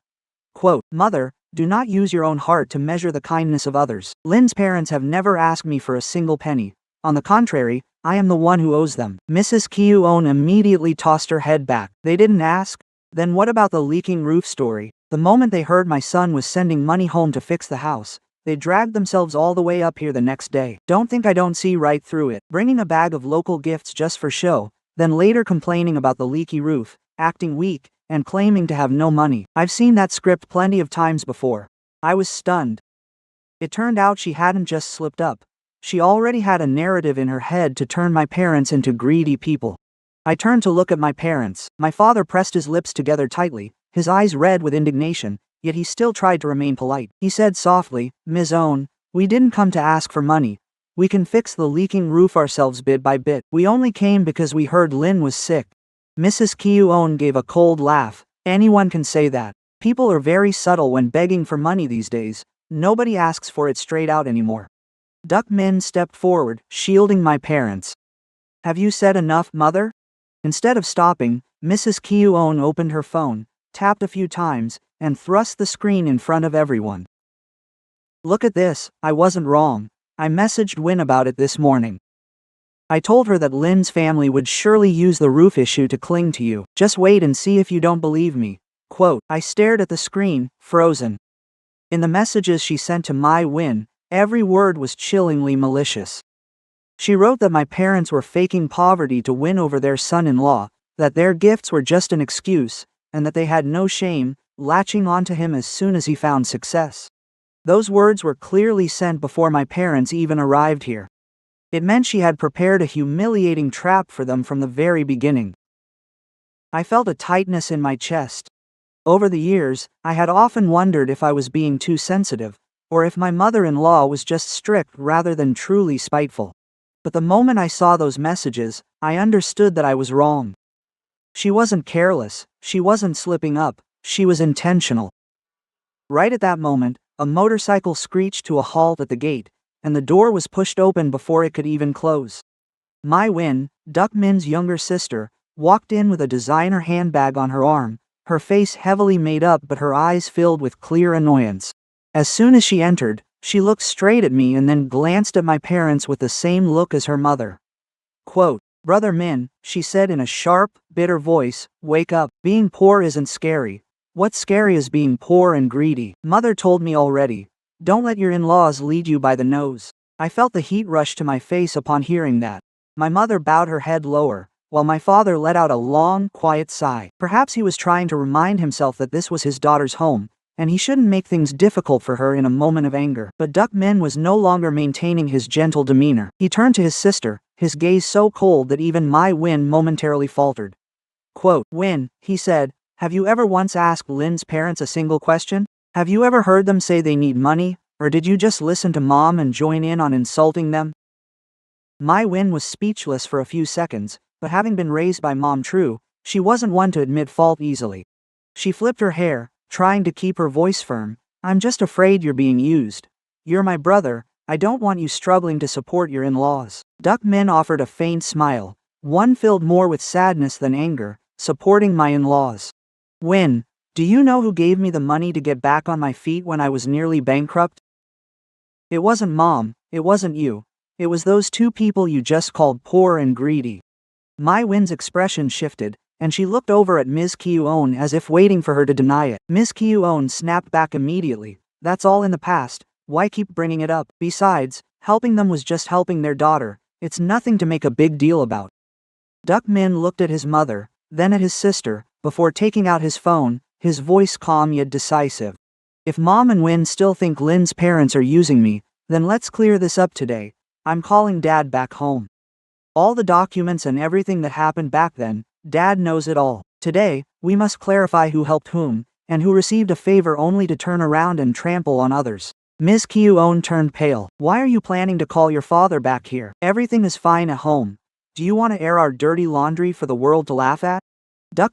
Quote, "Mother, do not use your own heart to measure the kindness of others. Lynn's parents have never asked me for a single penny. On the contrary, I am the one who owes them." Mrs. Kyu-on immediately tossed her head back. "They didn't ask? Then what about the leaking roof story? The moment they heard my son was sending money home to fix the house, they dragged themselves all the way up here the next day. Don't think I don't see right through it. Bringing a bag of local gifts just for show, then later complaining about the leaky roof, acting weak, and claiming to have no money. I've seen that script plenty of times before." I was stunned. It turned out she hadn't just slipped up. She already had a narrative in her head to turn my parents into greedy people. I turned to look at my parents. My father pressed his lips together tightly, his eyes red with indignation, yet he still tried to remain polite. He said softly, "Ms. On, we didn't come to ask for money. We can fix the leaking roof ourselves bit by bit. We only came because we heard Lynn was sick." Mrs. Kyu-on gave a cold laugh. "Anyone can say that. People are very subtle when begging for money these days. Nobody asks for it straight out anymore." Duck Min stepped forward, shielding my parents. "Have you said enough, Mother?" Instead of stopping, Mrs. Kyu-on opened her phone, tapped a few times, and thrust the screen in front of everyone. "Look at this, I wasn't wrong. I messaged Win about it this morning. I told her that Lynn's family would surely use the roof issue to cling to you. Just wait and see if you don't believe me." Quote, I stared at the screen, frozen. In the messages she sent to my Win, every word was chillingly malicious. She wrote that my parents were faking poverty to win over their son-in-law, that their gifts were just an excuse, and that they had no shame, latching onto him as soon as he found success. Those words were clearly sent before my parents even arrived here. It meant she had prepared a humiliating trap for them from the very beginning. I felt a tightness in my chest. Over the years, I had often wondered if I was being too sensitive, or if my mother-in-law was just strict rather than truly spiteful. But the moment I saw those messages, I understood that I was wrong. She wasn't careless, she wasn't slipping up, she was intentional. Right at that moment, a motorcycle screeched to a halt at the gate, and the door was pushed open before it could even close. My Win, Duck Min's younger sister, walked in with a designer handbag on her arm, her face heavily made up but her eyes filled with clear annoyance. As soon as she entered, she looked straight at me and then glanced at my parents with the same look as her mother. Quote, "Brother Min," she said in a sharp, bitter voice, "wake up. Being poor isn't scary. What's scary is being poor and greedy. Mother told me already. Don't let your in-laws lead you by the nose." I felt the heat rush to my face upon hearing that. My mother bowed her head lower, while my father let out a long, quiet sigh. Perhaps he was trying to remind himself that this was his daughter's home, and he shouldn't make things difficult for her in a moment of anger. But Duck Min was no longer maintaining his gentle demeanor. He turned to his sister, his gaze so cold that even my Win momentarily faltered. Quote, "Win," he said, "have you ever once asked Lynn's parents a single question? Have you ever heard them say they need money, or did you just listen to Mom and join in on insulting them?" My Win was speechless for a few seconds, but having been raised by Mom True, she wasn't one to admit fault easily. She flipped her hair, trying to keep her voice firm. "I'm just afraid you're being used. You're my brother, I don't want you struggling to support your in-laws. Min offered a faint smile, one filled more with sadness than anger. Supporting my in-laws. Win, do you know who gave me the money to get back on my feet when I was nearly bankrupt? It wasn't Mom, it wasn't you. It was those two people you just called poor and greedy. My Win's expression shifted, and she looked over at Ms. Kyuon as if waiting for her to deny it. Ms. Kyuon snapped back immediately. That's all in the past, why keep bringing it up? Besides, helping them was just helping their daughter, it's nothing to make a big deal about. Min looked at his mother, then at his sister, before taking out his phone, his voice calm yet decisive. If Mom and Win still think Lin's parents are using me, then let's clear this up today. I'm calling Dad back home. All the documents and everything that happened back then, Dad knows it all. Today, we must clarify who helped whom, and who received a favor only to turn around and trample on others. Ms. Kyuon turned pale. Why are you planning to call your father back here? Everything is fine at home. Do you want to air our dirty laundry for the world to laugh at?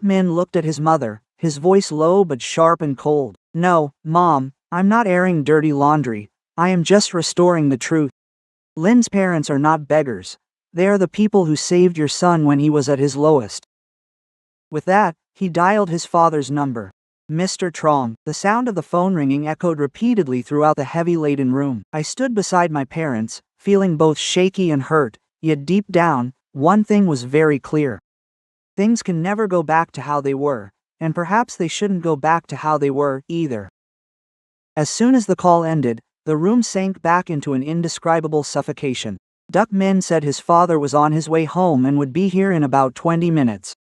Min looked at his mother, his voice low but sharp and cold. No, Mom, I'm not airing dirty laundry. I am just restoring the truth. Lin's parents are not beggars. They are the people who saved your son when he was at his lowest. With that, he dialed his father's number. Mr. Trong. The sound of the phone ringing echoed repeatedly throughout the heavy-laden room. I stood beside my parents, feeling both shaky and hurt, yet deep down, one thing was very clear. Things can never go back to how they were, and perhaps they shouldn't go back to how they were, either. As soon as the call ended, the room sank back into an indescribable suffocation. Min said his father was on his way home and would be here in about 20 minutes.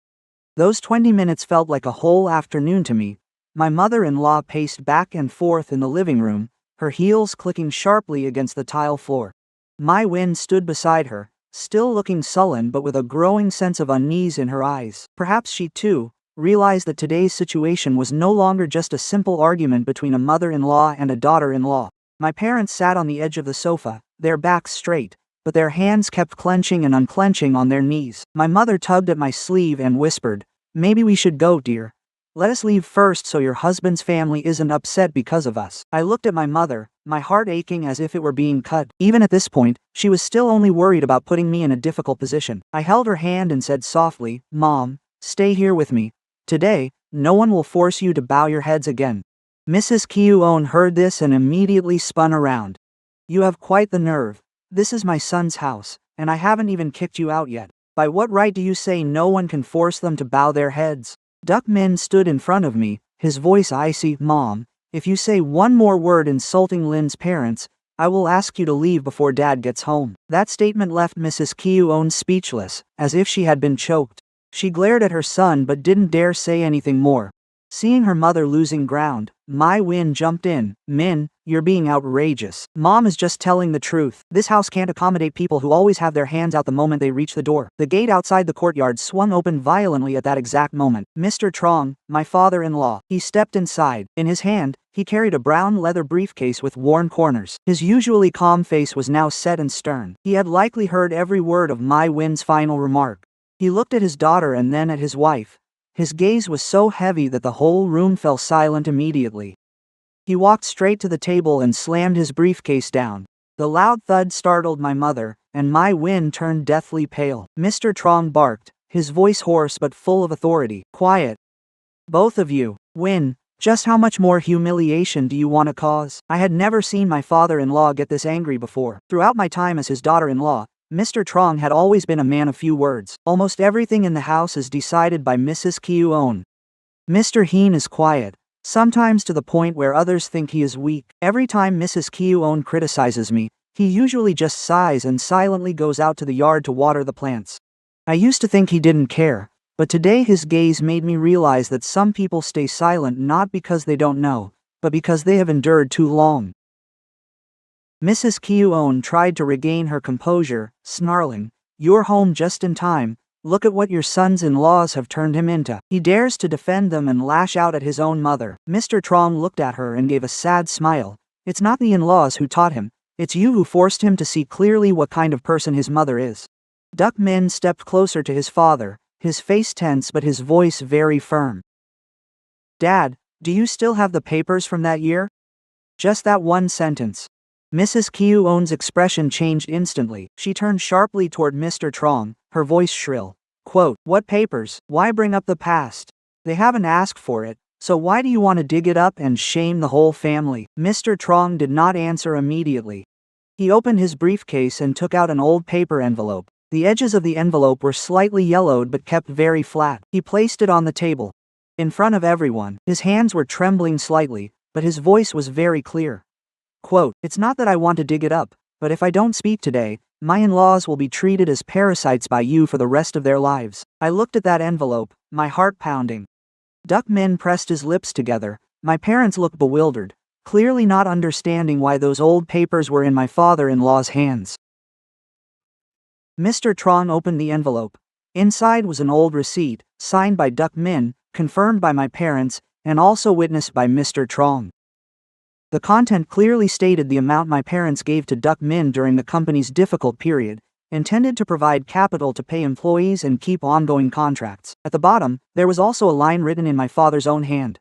Those 20 minutes felt like a whole afternoon to me. My mother-in-law paced back and forth in the living room, her heels clicking sharply against the tile floor. My Win stood beside her, still looking sullen but with a growing sense of unease in her eyes. Perhaps she, too, realized that today's situation was no longer just a simple argument between a mother-in-law and a daughter-in-law. My parents sat on the edge of the sofa, their backs straight, but their hands kept clenching and unclenching on their knees. My mother tugged at my sleeve and whispered, "Maybe we should go, dear. Let us leave first so your husband's family isn't upset because of us." I looked at my mother, my heart aching as if it were being cut. Even at this point, she was still only worried about putting me in a difficult position. I held her hand and said softly, "Mom, stay here with me. Today, no one will force you to bow your heads again." Mrs. Kyuon heard this and immediately spun around. "You have quite the nerve. This is my son's house, and I haven't even kicked you out yet. By what right do you say no one can force them to bow their heads?" Min stood in front of me, his voice icy. "Mom, if you say one more word insulting Lin's parents, I will ask you to leave before Dad gets home." That statement left Mrs. Kyuon speechless, as if she had been choked. She glared at her son but didn't dare say anything more. Seeing her mother losing ground, my Win jumped in. "Min, you're being outrageous. Mom is just telling the truth. This house can't accommodate people who always have their hands out the moment they reach the door." The gate outside the courtyard swung open violently at that exact moment. Mr. Trong, my father-in-law, he stepped inside. In his hand, he carried a brown leather briefcase with worn corners. His usually calm face was now set and stern. He had likely heard every word of my Win's final remark. He looked at his daughter and then at his wife. His gaze was so heavy that the whole room fell silent immediately. He walked straight to the table and slammed his briefcase down. The loud thud startled my mother, and my Win turned deathly pale. Mr. Trong barked, his voice hoarse but full of authority. "Quiet. Both of you. Win, just how much more humiliation do you want to cause?" I had never seen my father-in-law get this angry before. Throughout my time as his daughter-in-law, Mr. Trong had always been a man of few words. Almost everything in the house is decided by Mrs. Kyuon. Mr. Heen is quiet, sometimes to the point where others think he is weak. Every time Mrs. Kyuon criticizes me, he usually just sighs and silently goes out to the yard to water the plants. I used to think he didn't care, but today his gaze made me realize that some people stay silent not because they don't know, but because they have endured too long. Mrs. Kyuon tried to regain her composure, snarling, "You're home just in time. Look at what your sons-in-laws have turned him into. He dares to defend them and lash out at his own mother." Mr. Trong looked at her and gave a sad smile. "It's not the in-laws who taught him. It's you who forced him to see clearly what kind of person his mother is." Min stepped closer to his father, his face tense but his voice very firm. "Dad, do you still have the papers from that year?" Just that one sentence. Mrs. Kyuon's expression changed instantly. She turned sharply toward Mr. Trong, her voice shrill. Quote, "What papers? Why bring up the past? They haven't asked for it, so why do you want to dig it up and shame the whole family?" Mr. Trong did not answer immediately. He opened his briefcase and took out an old paper envelope. The edges of the envelope were slightly yellowed but kept very flat. He placed it on the table. In front of everyone, his hands were trembling slightly, but his voice was very clear. Quote, "It's not that I want to dig it up, but if I don't speak today, my in-laws will be treated as parasites by you for the rest of their lives." I looked at that envelope, my heart pounding. Duckmin pressed his lips together. My parents looked bewildered, clearly not understanding why those old papers were in my father-in-law's hands. Mr. Trong opened the envelope. Inside was an old receipt, signed by Duckmin, confirmed by my parents, and also witnessed by Mr. Trong. The content clearly stated the amount my parents gave to Duckmin during the company's difficult period, intended to provide capital to pay employees and keep ongoing contracts. At the bottom, there was also a line written in my father's own hand.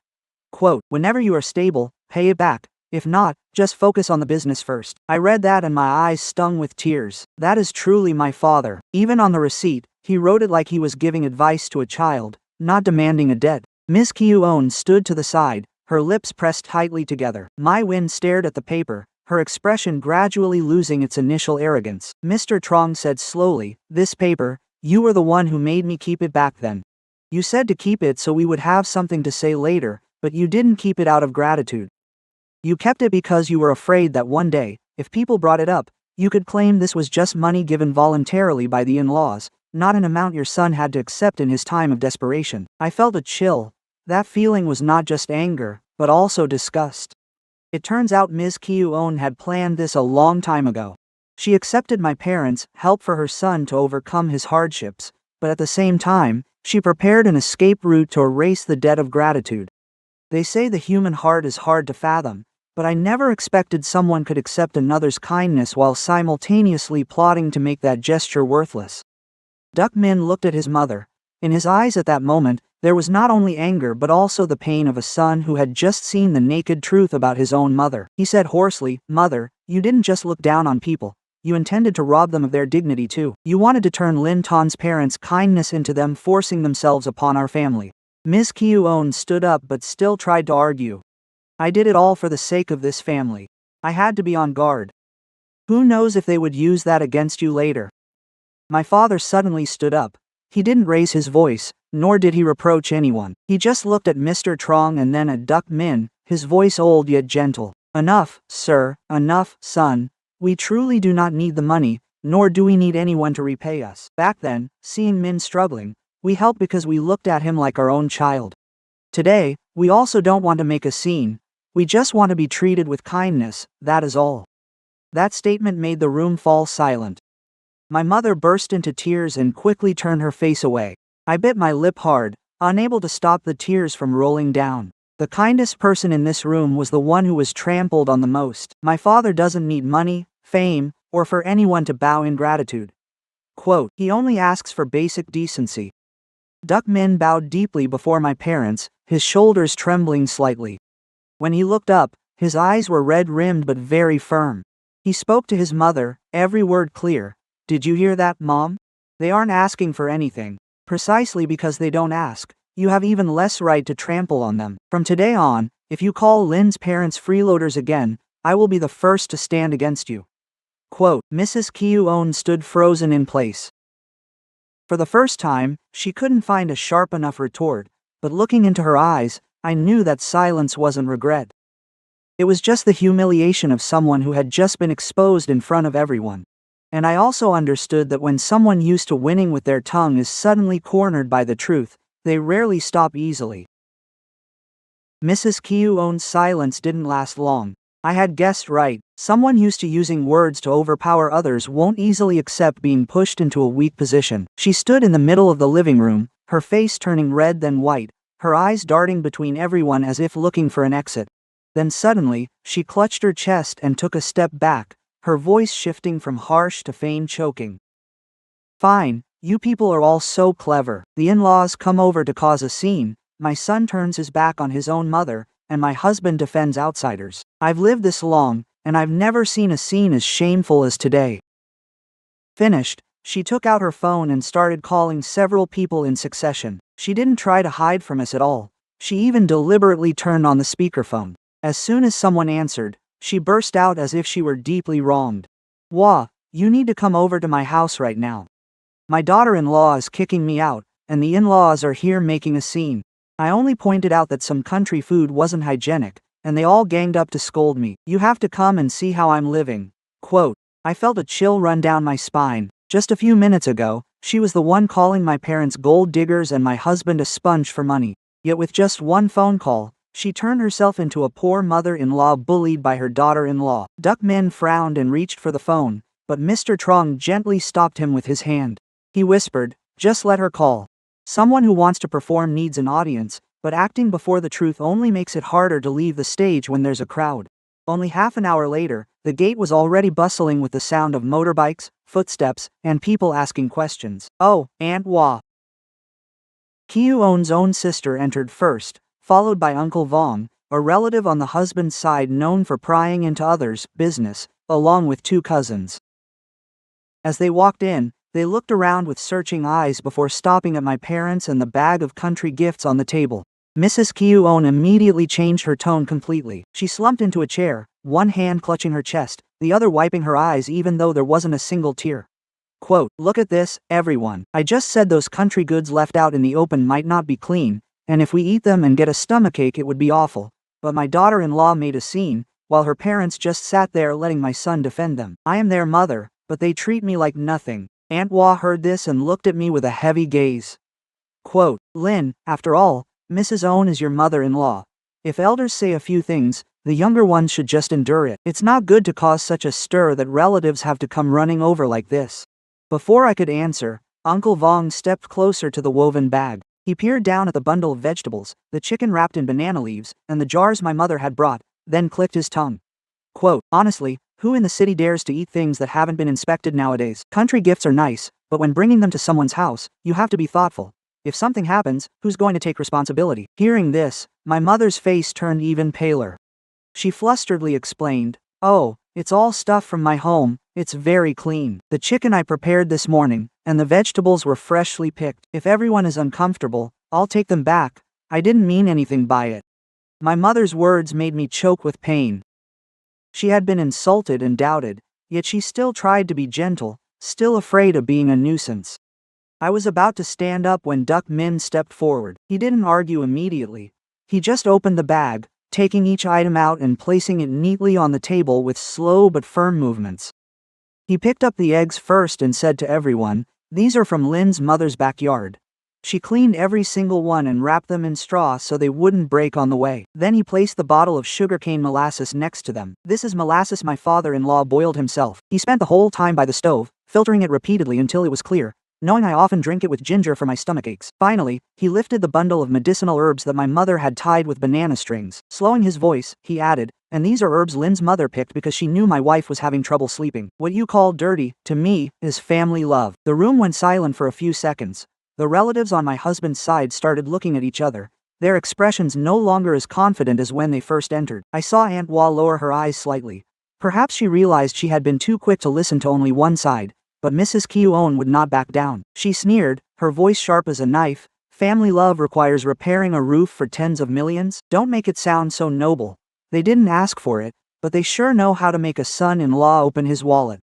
Quote, "Whenever you are stable, pay it back. If not, just focus on the business first." I read that and my eyes stung with tears. That is truly my father. Even on the receipt, he wrote it like he was giving advice to a child, not demanding a debt. Ms. Kyuon stood to the side, her lips pressed tightly together. My Win stared at the paper, her expression gradually losing its initial arrogance. Mr. Trong said slowly, "This paper, you were the one who made me keep it back then. You said to keep it so we would have something to say later, but you didn't keep it out of gratitude. You kept it because you were afraid that one day, if people brought it up, you could claim this was just money given voluntarily by the in-laws, not an amount your son had to accept in his time of desperation." I felt a chill. That feeling was not just anger, but also disgust. It turns out Ms. Kyuon had planned this a long time ago. She accepted my parents' help for her son to overcome his hardships, but at the same time, she prepared an escape route to erase the debt of gratitude. They say the human heart is hard to fathom, but I never expected someone could accept another's kindness while simultaneously plotting to make that gesture worthless. Duckmin looked at his mother. In his eyes at that moment, there was not only anger but also the pain of a son who had just seen the naked truth about his own mother. He said hoarsely, "Mother, you didn't just look down on people. You intended to rob them of their dignity too. You wanted to turn Lin Tan's parents' kindness into them forcing themselves upon our family." Ms. Kyuon stood up but still tried to argue. "I did it all for the sake of this family. I had to be on guard. Who knows if they would use that against you later." My father suddenly stood up. He didn't raise his voice, nor did he reproach anyone. He just looked at Mr. Trong and then at Duckmin, his voice old yet gentle. "Enough, sir, enough, son. We truly do not need the money, nor do we need anyone to repay us." Back then, seeing Min struggling, we helped because we looked at him like our own child. Today, we also don't want to make a scene. We just want to be treated with kindness, that is all. That statement made the room fall silent. My mother burst into tears and quickly turned her face away. I bit my lip hard, unable to stop the tears from rolling down. The kindest person in this room was the one who was trampled on the most. My father doesn't need money, fame, or for anyone to bow in gratitude. Quote, "He only asks for basic decency." Duckmin bowed deeply before my parents, his shoulders trembling slightly. When he looked up, his eyes were red-rimmed but very firm. He spoke to his mother, every word clear. "Did you hear that, Mom? They aren't asking for anything. Precisely because they don't ask, you have even less right to trample on them. From today on, if you call Lin's parents freeloaders again, I will be the first to stand against you." Quote, Mrs. Kyuon stood frozen in place. For the first time, she couldn't find a sharp enough retort, but looking into her eyes, I knew that silence wasn't regret. It was just the humiliation of someone who had just been exposed in front of everyone. And I also understood that when someone used to winning with their tongue is suddenly cornered by the truth, they rarely stop easily. Mrs. Kyuon's silence didn't last long. I had guessed right. Someone used to using words to overpower others won't easily accept being pushed into a weak position. She stood in the middle of the living room, her face turning red then white, her eyes darting between everyone as if looking for an exit. Then suddenly, she clutched her chest and took a step back, her voice shifting from harsh to feigned choking. "Fine, you people are all so clever. The in-laws come over to cause a scene, my son turns his back on his own mother, and my husband defends outsiders. I've lived this long, and I've never seen a scene as shameful as today." Finished, she took out her phone and started calling several people in succession. She didn't try to hide from us at all. She even deliberately turned on the speakerphone. As soon as someone answered, she burst out as if she were deeply wronged. "Wah, you need to come over to my house right now. My daughter-in-law is kicking me out, and the in-laws are here making a scene." I only pointed out that some country food wasn't hygienic, and they all ganged up to scold me. "You have to come and see how I'm living." Quote, I felt a chill run down my spine. Just a few minutes ago, she was the one calling my parents gold diggers and my husband a sponge for money. Yet with just one phone call, she turned herself into a poor mother-in-law bullied by her daughter-in-law. Duck Min frowned and reached for the phone, but Mr. Trong gently stopped him with his hand. He whispered, "Just let her call. Someone who wants to perform needs an audience, but acting before the truth only makes it harder to leave the stage when there's a crowd." Only half an hour later, the gate was already bustling with the sound of motorbikes, footsteps, and people asking questions. "Oh, Aunt Wah." Kyu-on's own sister entered first, followed by Uncle Vong, a relative on the husband's side known for prying into others' business, along with two cousins. As they walked in, they looked around with searching eyes before stopping at my parents and the bag of country gifts on the table. Mrs. Kyu-on immediately changed her tone completely. She slumped into a chair, one hand clutching her chest, the other wiping her eyes even though there wasn't a single tear. Quote, "Look at this, everyone. I just said those country goods left out in the open might not be clean, and if we eat them and get a stomachache it would be awful. But my daughter-in-law made a scene, while her parents just sat there letting my son defend them. I am their mother, but they treat me like nothing." Aunt Wah heard this and looked at me with a heavy gaze. Quote, "Lin, after all, Mrs. Owen is your mother-in-law. If elders say a few things, the younger ones should just endure it. It's not good to cause such a stir that relatives have to come running over like this." Before I could answer, Uncle Vong stepped closer to the woven bag. He peered down at the bundle of vegetables, the chicken wrapped in banana leaves, and the jars my mother had brought, then clicked his tongue. Quote, "Honestly, who in the city dares to eat things that haven't been inspected nowadays? Country gifts are nice, but when bringing them to someone's house, you have to be thoughtful. If something happens, who's going to take responsibility?" Hearing this, my mother's face turned even paler. She flusteredly explained, "Oh, it's all stuff from my home, it's very clean. The chicken I prepared this morning, and the vegetables were freshly picked. If everyone is uncomfortable, I'll take them back. I didn't mean anything by it." My mother's words made me choke with pain. She had been insulted and doubted, yet she still tried to be gentle, still afraid of being a nuisance. I was about to stand up when Duck Min stepped forward. He didn't argue immediately. He just opened the bag, taking each item out and placing it neatly on the table with slow but firm movements. He picked up the eggs first and said to everyone, "These are from Lin's mother's backyard." She cleaned every single one and wrapped them in straw so they wouldn't break on the way. Then he placed the bottle of sugarcane molasses next to them. "This is molasses my father-in-law boiled himself. He spent the whole time by the stove, filtering it repeatedly until it was clear, knowing I often drink it with ginger for my stomach aches." Finally, he lifted the bundle of medicinal herbs that my mother had tied with banana strings. Slowing his voice, he added, "And these are herbs Lin's mother picked because she knew my wife was having trouble sleeping. What you call dirty, to me, is family love." The room went silent for a few seconds. The relatives on my husband's side started looking at each other, their expressions no longer as confident as when they first entered. I saw Aunt Wah lower her eyes slightly. Perhaps she realized she had been too quick to listen to only one side, but Mrs. Kyu-on would not back down. She sneered, her voice sharp as a knife, "Family love requires repairing a roof for tens of millions? Don't make it sound so noble. They didn't ask for it, but they sure know how to make a son-in-law open his wallet."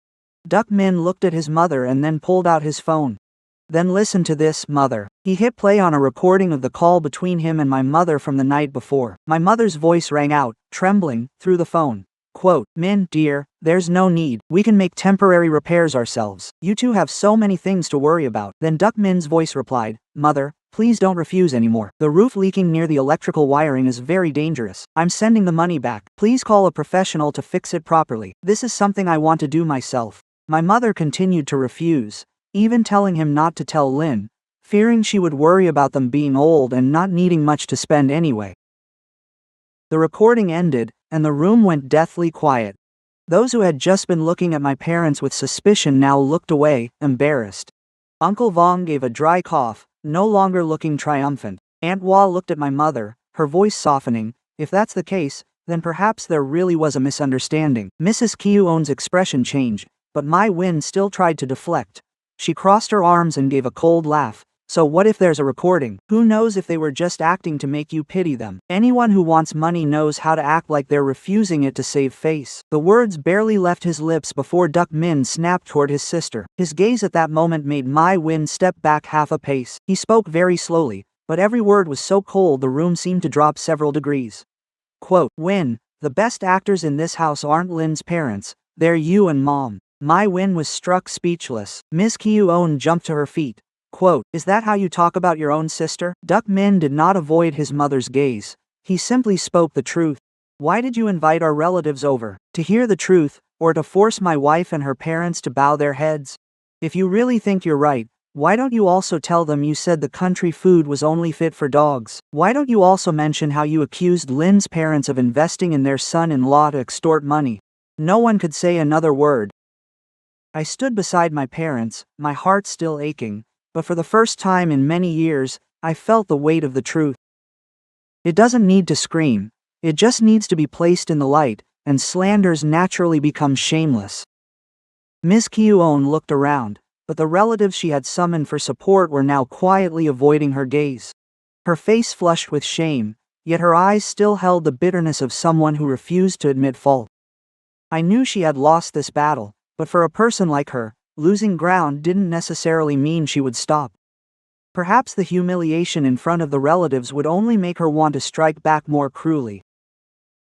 Duck Min looked at his mother and then pulled out his phone. "Then listen to this, mother." He hit play on a recording of the call between him and my mother from the night before. My mother's voice rang out, trembling, through the phone. Quote, "Min, dear, there's no need. We can make temporary repairs ourselves. You two have so many things to worry about." Then Duck Min's voice replied, "Mother, please don't refuse anymore. The roof leaking near the electrical wiring is very dangerous. I'm sending the money back. Please call a professional to fix it properly. This is something I want to do myself." My mother continued to refuse, even telling him not to tell Lin, fearing she would worry about them being old and not needing much to spend anyway. The recording ended, and the room went deathly quiet. Those who had just been looking at my parents with suspicion now looked away, embarrassed. Uncle Vong gave a dry cough, no longer looking triumphant. Aunt Wah looked at my mother, her voice softening. "If that's the case, then perhaps there really was a misunderstanding. Mrs. Kyuon's expression changed, but my Win still tried to deflect. She crossed her arms and gave a cold laugh. So what if there's a recording? Who knows if they were just acting to make you pity them? Anyone who wants money knows how to act like they're refusing it to save face. The words barely left his lips before Duck Min snapped toward his sister. His gaze at that moment made my Win step back half a pace. He spoke very slowly, but every word was so cold the room seemed to drop several degrees. Quote, Win, the best actors in this house aren't Lin's parents, they're you and Mom. My Win was struck speechless. Ms. Kyuon jumped to her feet. Quote, is that how you talk about your own sister? Duck Min did not avoid his mother's gaze. He simply spoke the truth. Why did you invite our relatives over? To hear the truth, or to force my wife and her parents to bow their heads? If you really think you're right, why don't you also tell them you said the country food was only fit for dogs? Why don't you also mention how you accused Lin's parents of investing in their son-in-law to extort money? No one could say another word. I stood beside my parents, my heart still aching. But for the first time in many years, I felt the weight of the truth. It doesn't need to scream, it just needs to be placed in the light, and slanders naturally become shameless. Ms. Kyuon looked around, but the relatives she had summoned for support were now quietly avoiding her gaze. Her face flushed with shame, yet her eyes still held the bitterness of someone who refused to admit fault. I knew she had lost this battle, but for a person like her, losing ground didn't necessarily mean she would stop. Perhaps the humiliation in front of the relatives would only make her want to strike back more cruelly.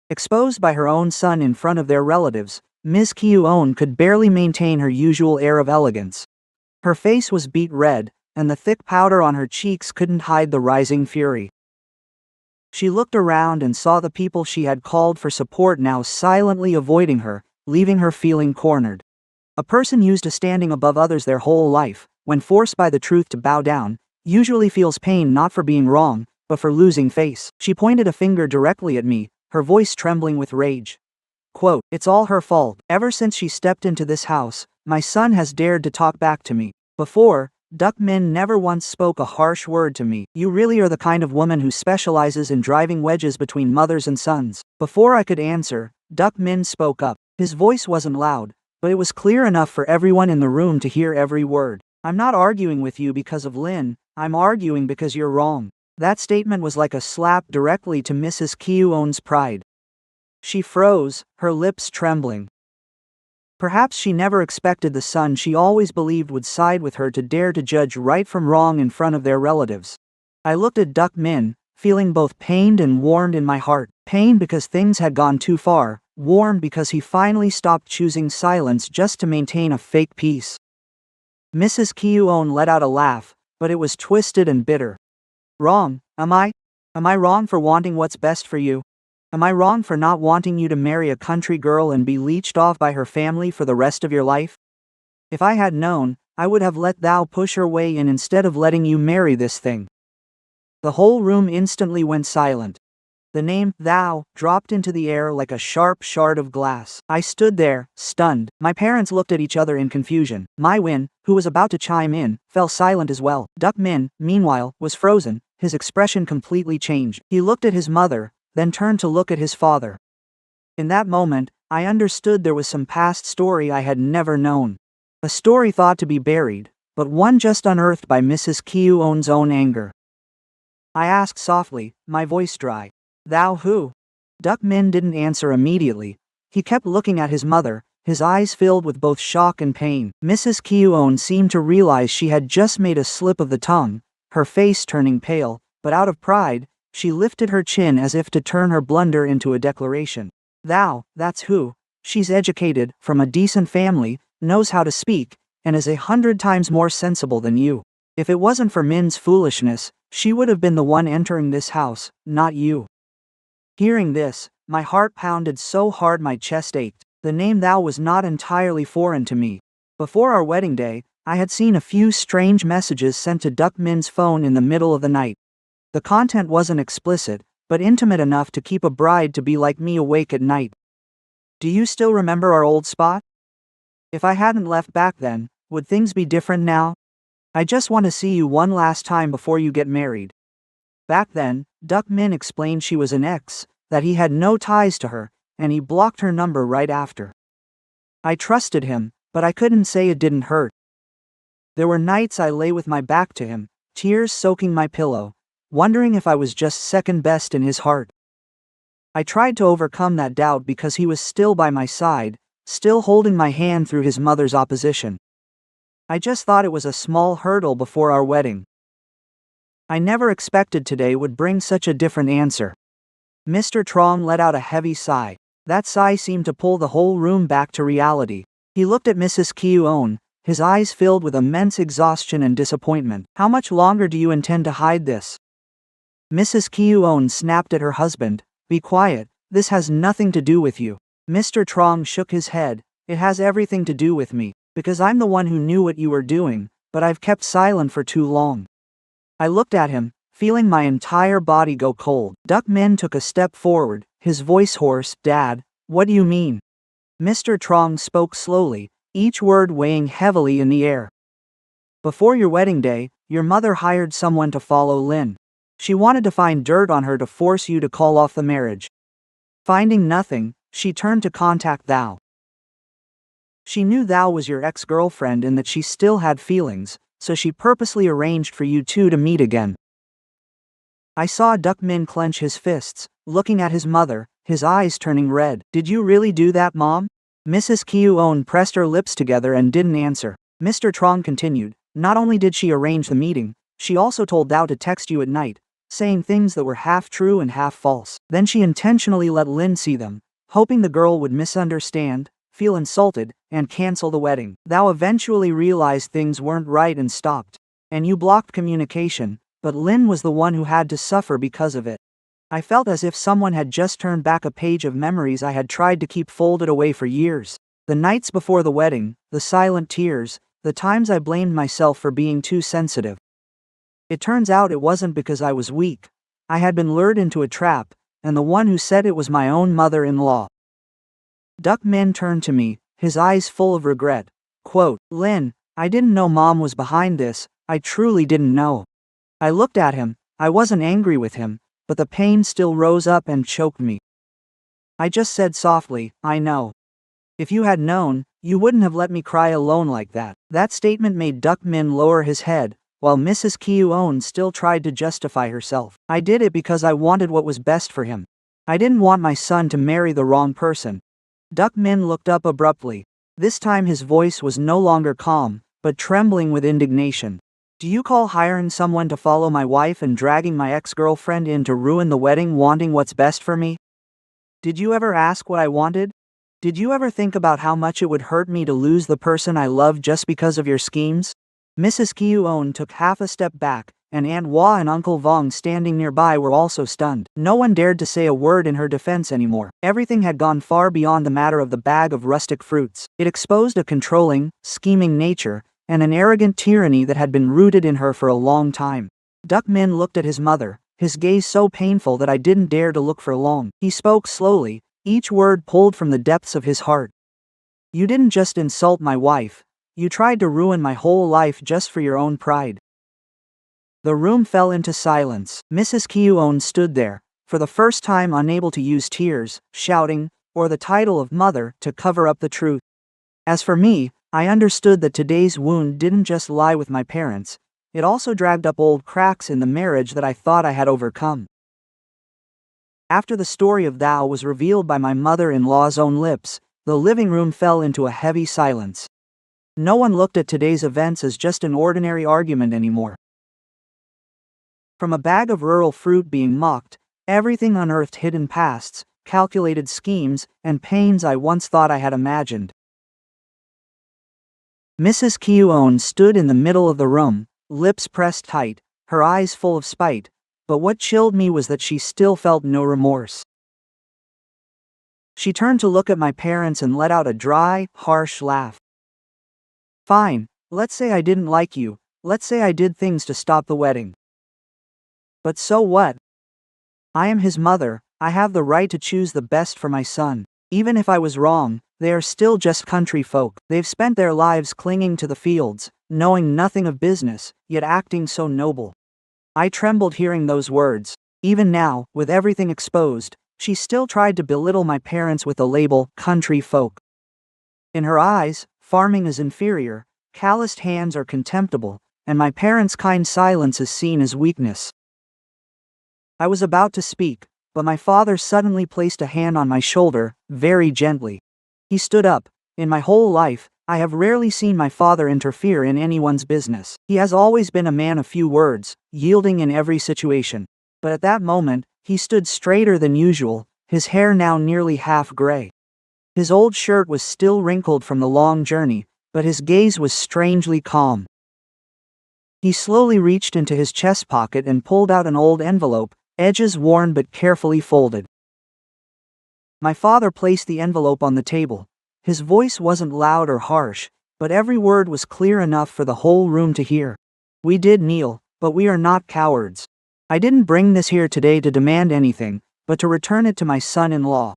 Exposed by her own son in front of their relatives, Ms. Kyuon could barely maintain her usual air of elegance. Her face was beet red, and the thick powder on her cheeks couldn't hide the rising fury. She looked around and saw the people she had called for support now silently avoiding her, leaving her feeling cornered. A person used to standing above others their whole life, when forced by the truth to bow down, usually feels pain not for being wrong, but for losing face. She pointed a finger directly at me, her voice trembling with rage. Quote, it's all her fault. Ever since she stepped into this house, my son has dared to talk back to me. Before, Duck Min never once spoke a harsh word to me. You really are the kind of woman who specializes in driving wedges between mothers and sons. Before I could answer, Duck Min spoke up. His voice wasn't loud, but it was clear enough for everyone in the room to hear every word. I'm not arguing with you because of Lin, I'm arguing because you're wrong. That statement was like a slap directly to Mrs. Kyuon's pride. She froze, her lips trembling. Perhaps she never expected the son she always believed would side with her to dare to judge right from wrong in front of their relatives. I looked at Duck Min, feeling both pained and warmed in my heart. Pained because things had gone too far, warmed because he finally stopped choosing silence just to maintain a fake peace. Mrs. Kyuon let out a laugh, but it was twisted and bitter. Wrong, am I? Am I wrong for wanting what's best for you? Am I wrong for not wanting you to marry a country girl and be leeched off by her family for the rest of your life? If I had known, I would have let thou push her way in instead of letting you marry this thing. The whole room instantly went silent. The name, thou, dropped into the air like a sharp shard of glass. I stood there, stunned. My parents looked at each other in confusion. My Win, who was about to chime in, fell silent as well. Duck Min, meanwhile, was frozen, his expression completely changed. He looked at his mother, then turned to look at his father. In that moment, I understood there was some past story I had never known. A story thought to be buried, but one just unearthed by Mrs. Kyuon's own anger. I asked softly, my voice dry. Thou who? Duck Min didn't answer immediately. He kept looking at his mother, his eyes filled with both shock and pain. Mrs. Kyuon seemed to realize she had just made a slip of the tongue, her face turning pale, but out of pride, she lifted her chin as if to turn her blunder into a declaration. Thou, that's who. She's educated, from a decent family, knows how to speak, and is 100 times more sensible than you. If it wasn't for Min's foolishness, she would have been the one entering this house, not you. Hearing this, my heart pounded so hard my chest ached. The name thou was not entirely foreign to me. Before our wedding day, I had seen a few strange messages sent to Duck Min's phone in the middle of the night. The content wasn't explicit, but intimate enough to keep a bride-to-be like me awake at night. Do you still remember our old spot? If I hadn't left back then, would things be different now? I just want to see you one last time before you get married. Back then, Duck Min explained she was an ex, that he had no ties to her, and he blocked her number right after. I trusted him, but I couldn't say it didn't hurt. There were nights I lay with my back to him, tears soaking my pillow, wondering if I was just second best in his heart. I tried to overcome that doubt because he was still by my side, still holding my hand through his mother's opposition. I just thought it was a small hurdle before our wedding. I never expected today would bring such a different answer. Mr. Trong let out a heavy sigh. That sigh seemed to pull the whole room back to reality. He looked at Mrs. Kyuon, his eyes filled with immense exhaustion and disappointment. How much longer do you intend to hide this? Mrs. Kyuon snapped at her husband. Be quiet, this has nothing to do with you. Mr. Trong shook his head. It has everything to do with me, because I'm the one who knew what you were doing, but I've kept silent for too long. I looked at him, feeling my entire body go cold. Duck Min took a step forward, his voice hoarse. Dad, what do you mean? Mr. Trong spoke slowly, each word weighing heavily in the air. Before your wedding day, your mother hired someone to follow Lin. She wanted to find dirt on her to force you to call off the marriage. Finding nothing, she turned to contact Thou. She knew Thou was your ex-girlfriend and that she still had feelings, so she purposely arranged for you two to meet again. I saw Duck Min clench his fists, looking at his mother, his eyes turning red. Did you really do that, Mom? Mrs. Kyuon pressed her lips together and didn't answer. Mr. Trong continued, not only did she arrange the meeting, she also told Thou to text you at night, saying things that were half true and half false. Then she intentionally let Lin see them, hoping the girl would misunderstand, feel insulted, and cancel the wedding. Thou eventually realized things weren't right and stopped. And you blocked communication, but Lin was the one who had to suffer because of it. I felt as if someone had just turned back a page of memories I had tried to keep folded away for years. The nights before the wedding, the silent tears, the times I blamed myself for being too sensitive. It turns out it wasn't because I was weak. I had been lured into a trap, and the one who said it was my own mother-in-law. Duck Min turned to me, his eyes full of regret. Quote, Lin, I didn't know Mom was behind this, I truly didn't know. I looked at him, I wasn't angry with him, but the pain still rose up and choked me. I just said softly, I know. If you had known, you wouldn't have let me cry alone like that. That statement made Duck Min lower his head, while Mrs. Kyuon still tried to justify herself. I did it because I wanted what was best for him. I didn't want my son to marry the wrong person. Duck Min looked up abruptly. This time his voice was no longer calm, but trembling with indignation. Do you call hiring someone to follow my wife and dragging my ex-girlfriend in to ruin the wedding wanting what's best for me? Did you ever ask what I wanted? Did you ever think about how much it would hurt me to lose the person I love just because of your schemes? Mrs. Kyuon took half a step back, and Aunt Hua and Uncle Vong standing nearby were also stunned. No one dared to say a word in her defense anymore. Everything had gone far beyond the matter of the bag of rustic fruits. It exposed a controlling, scheming nature, and an arrogant tyranny that had been rooted in her for a long time. Duck Min looked at his mother, his gaze so painful that I didn't dare to look for long. He spoke slowly, each word pulled from the depths of his heart. You didn't just insult my wife, you tried to ruin my whole life just for your own pride. The room fell into silence. Mrs. Kyuon stood there, for the first time unable to use tears, shouting, or the title of mother to cover up the truth. As for me, I understood that today's wound didn't just lie with my parents, it also dragged up old cracks in the marriage that I thought I had overcome. After the story of Thou was revealed by my mother-in-law's own lips, the living room fell into a heavy silence. No one looked at today's events as just an ordinary argument anymore. From a bag of rural fruit being mocked, everything unearthed hidden pasts, calculated schemes, and pains I once thought I had imagined. Mrs. Kyuon stood in the middle of the room, lips pressed tight, her eyes full of spite, but what chilled me was that she still felt no remorse. She turned to look at my parents and let out a dry, harsh laugh. Fine, let's say I didn't like you, let's say I did things to stop the wedding. But so what? I am his mother, I have the right to choose the best for my son. Even if I was wrong, they are still just country folk. They've spent their lives clinging to the fields, knowing nothing of business, yet acting so noble. I trembled hearing those words. Even now, with everything exposed, she still tried to belittle my parents with the label country folk. In her eyes, farming is inferior, calloused hands are contemptible, and my parents' kind silence is seen as weakness. I was about to speak, but my father suddenly placed a hand on my shoulder, very gently. He stood up. In my whole life, I have rarely seen my father interfere in anyone's business. He has always been a man of few words, yielding in every situation. But at that moment, he stood straighter than usual, his hair now nearly half gray. His old shirt was still wrinkled from the long journey, but his gaze was strangely calm. He slowly reached into his chest pocket and pulled out an old envelope, edges worn but carefully folded. My father placed the envelope on the table. His voice wasn't loud or harsh, but every word was clear enough for the whole room to hear. We did kneel, but we are not cowards. I didn't bring this here today to demand anything, but to return it to my son-in-law.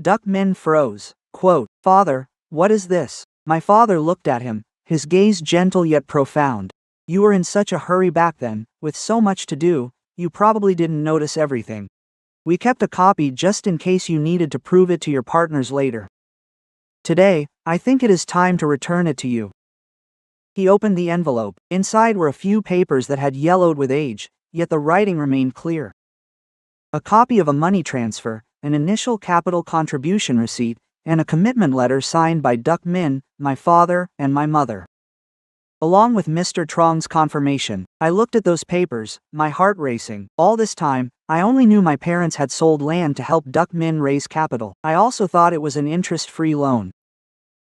Duckman froze. Quote, "Father, what is this?" My father looked at him, his gaze gentle yet profound. "You were in such a hurry back then, with so much to do, you probably didn't notice everything. We kept a copy just in case you needed to prove it to your partners later. Today, I think it is time to return it to you." He opened the envelope. Inside were a few papers that had yellowed with age, yet the writing remained clear. A copy of a money transfer, an initial capital contribution receipt, and a commitment letter signed by Duck Min, my father, and my mother. Along with Mr. Trong's confirmation, I looked at those papers, my heart racing. All this time, I only knew my parents had sold land to help Duck Min raise capital. I also thought it was an interest-free loan.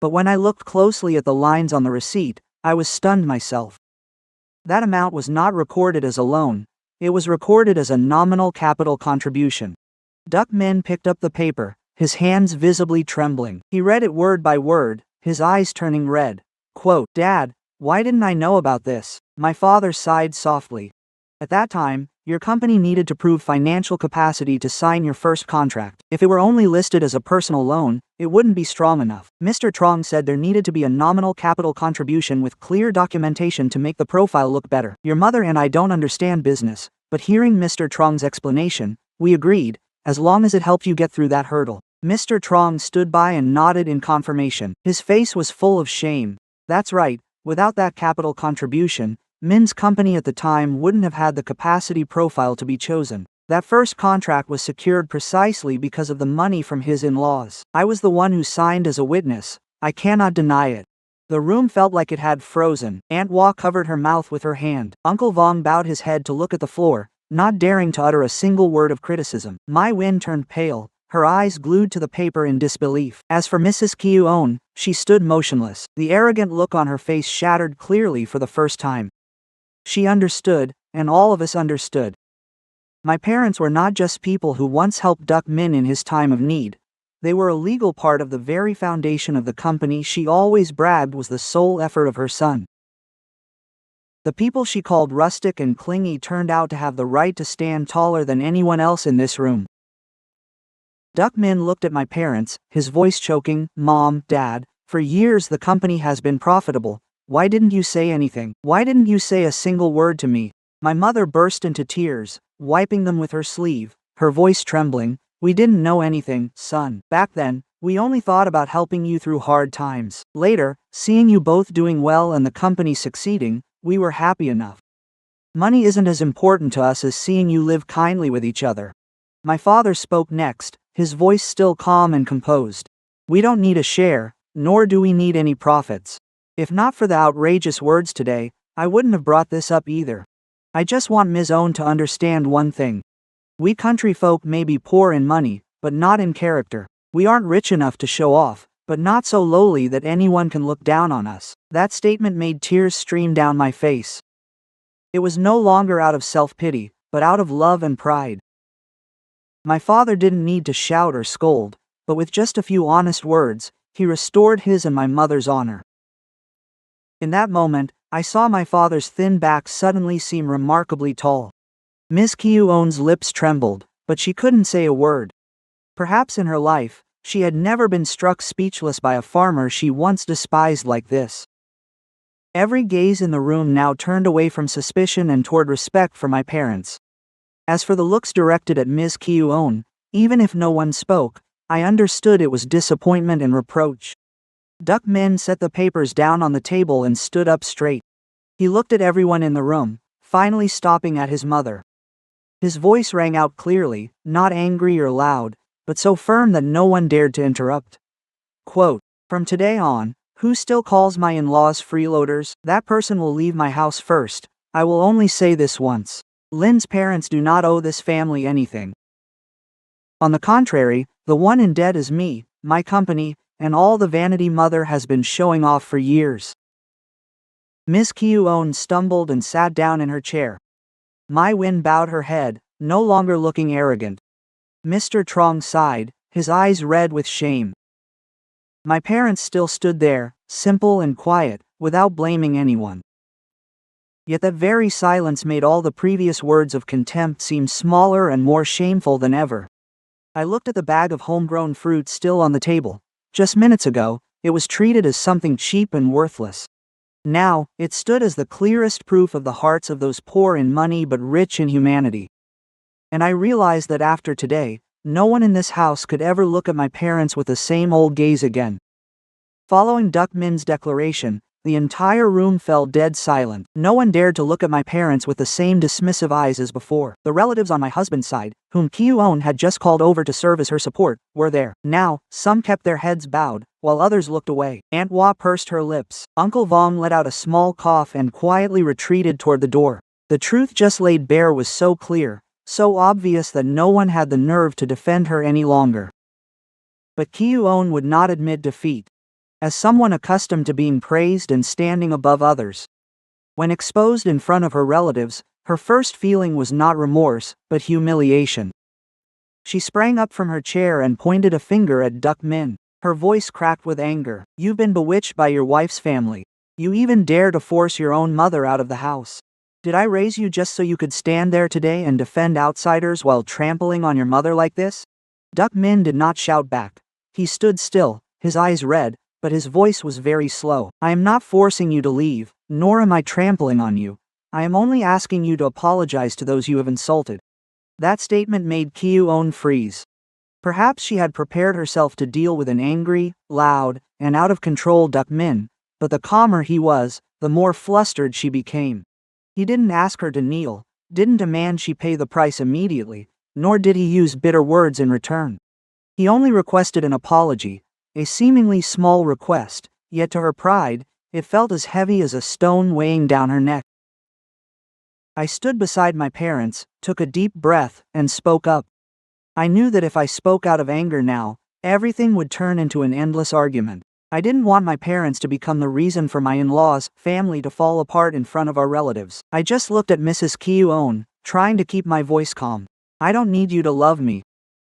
But when I looked closely at the lines on the receipt, I was stunned myself. That amount was not recorded as a loan, it was recorded as a nominal capital contribution. Duck Min picked up the paper, his hands visibly trembling. He read it word by word, his eyes turning red. Quote, "Dad, why didn't I know about this?" My father sighed softly. "At that time, your company needed to prove financial capacity to sign your first contract. If it were only listed as a personal loan, it wouldn't be strong enough. Mr. Trong said there needed to be a nominal capital contribution with clear documentation to make the profile look better. Your mother and I don't understand business, but hearing Mr. Trong's explanation, we agreed, as long as it helped you get through that hurdle." Mr. Trong stood by and nodded in confirmation. His face was full of shame. "That's right, without that capital contribution, Min's company at the time wouldn't have had the capacity profile to be chosen. That first contract was secured precisely because of the money from his in-laws. I was the one who signed as a witness, I cannot deny it." The room felt like it had frozen. Aunt Wah covered her mouth with her hand. Uncle Vong bowed his head to look at the floor, not daring to utter a single word of criticism. Mai Win turned pale, her eyes glued to the paper in disbelief. As for Mrs. Kyu-on, she stood motionless. The arrogant look on her face shattered clearly for the first time. She understood, and all of us understood. My parents were not just people who once helped Duck Min in his time of need. They were a legal part of the very foundation of the company she always bragged was the sole effort of her son. The people she called rustic and clingy turned out to have the right to stand taller than anyone else in this room. Duck Min looked at my parents, his voice choking. "Mom, Dad, for years the company has been profitable. Why didn't you say anything? Why didn't you say a single word to me?" My mother burst into tears, wiping them with her sleeve, her voice trembling. "We didn't know anything, son. Back then, we only thought about helping you through hard times. Later, seeing you both doing well and the company succeeding, we were happy enough. Money isn't as important to us as seeing you live kindly with each other." My father spoke next, his voice still calm and composed. "We don't need a share, nor do we need any profits. If not for the outrageous words today, I wouldn't have brought this up either. I just want Ms. Owen to understand one thing. We country folk may be poor in money, but not in character. We aren't rich enough to show off, but not so lowly that anyone can look down on us." That statement made tears stream down my face. It was no longer out of self-pity, but out of love and pride. My father didn't need to shout or scold, but with just a few honest words, he restored his and my mother's honor. In that moment, I saw my father's thin back suddenly seem remarkably tall. Miss Kyu-on's lips trembled, but she couldn't say a word. Perhaps in her life, she had never been struck speechless by a farmer she once despised like this. Every gaze in the room now turned away from suspicion and toward respect for my parents. As for the looks directed at Ms. Kyu-on, Even if no one spoke, I understood it was disappointment and reproach. Duck Min set the papers down on the table and stood up straight. He looked at everyone in the room, finally stopping at his mother. His voice rang out clearly, not angry or loud, but so firm that no one dared to interrupt. Quote, "From today on, who still calls my in-laws freeloaders, that person will leave my house first. I will only say this once. Lynn's parents do not owe this family anything. On the contrary, the one in debt is me, my company, and all the vanity mother has been showing off for years." Miss Kyuon stumbled and sat down in her chair. Mai Win bowed her head, no longer looking arrogant. Mr. Trong sighed, his eyes red with shame. My parents still stood there, simple and quiet, without blaming anyone. Yet that very silence made all the previous words of contempt seem smaller and more shameful than ever. I looked at the bag of homegrown fruit still on the table. Just minutes ago, it was treated as something cheap and worthless. Now, it stood as the clearest proof of the hearts of those poor in money but rich in humanity. And I realized that after today, no one in this house could ever look at my parents with the same old gaze again. Following Duck Min's declaration, the entire room fell dead silent. No one dared to look at my parents with the same dismissive eyes as before. The relatives on my husband's side, whom Kyuon had just called over to serve as her support, were there. Now, some kept their heads bowed, while others looked away. Aunt Hua pursed her lips. Uncle Vong let out a small cough and quietly retreated toward the door. The truth just laid bare was so clear, so obvious that no one had the nerve to defend her any longer. But Kyuon would not admit defeat. As someone accustomed to being praised and standing above others, when exposed in front of her relatives, her first feeling was not remorse, but humiliation. She sprang up from her chair and pointed a finger at Duck Min. Her voice cracked with anger. "You've been bewitched by your wife's family. You even dare to force your own mother out of the house. Did I raise you just so you could stand there today and defend outsiders while trampling on your mother like this?" Duck Min did not shout back. He stood still, his eyes red, but his voice was very slow. "I am not forcing you to leave, nor am I trampling on you. I am only asking you to apologize to those you have insulted." That statement made Kyuon freeze. Perhaps she had prepared herself to deal with an angry, loud, and out-of-control Duck Min, but the calmer he was, the more flustered she became. He didn't ask her to kneel, didn't demand she pay the price immediately, nor did he use bitter words in return. He only requested an apology, a seemingly small request, yet to her pride, it felt as heavy as a stone weighing down her neck. I stood beside my parents, took a deep breath, and spoke up. I knew that if I spoke out of anger now, everything would turn into an endless argument. I didn't want my parents to become the reason for my in-laws' family to fall apart in front of our relatives. I just looked at Mrs. Kyuon, trying to keep my voice calm. "I don't need you to love me.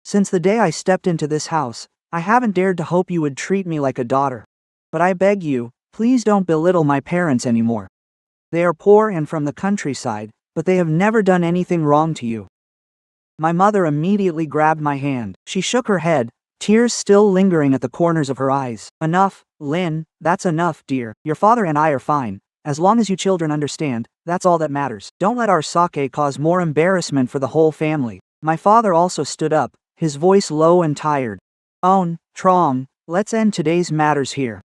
Since the day I stepped into this house, I haven't dared to hope you would treat me like a daughter. But I beg you, please don't belittle my parents anymore. They are poor and from the countryside, but they have never done anything wrong to you." My mother immediately grabbed my hand. She shook her head, tears still lingering at the corners of her eyes. "Enough, Lynn, that's enough, dear. Your father and I are fine. As long as you children understand, that's all that matters. Don't let our sake cause more embarrassment for the whole family." My father also stood up, his voice low and tired. "Own, Trong, let's end today's matters here.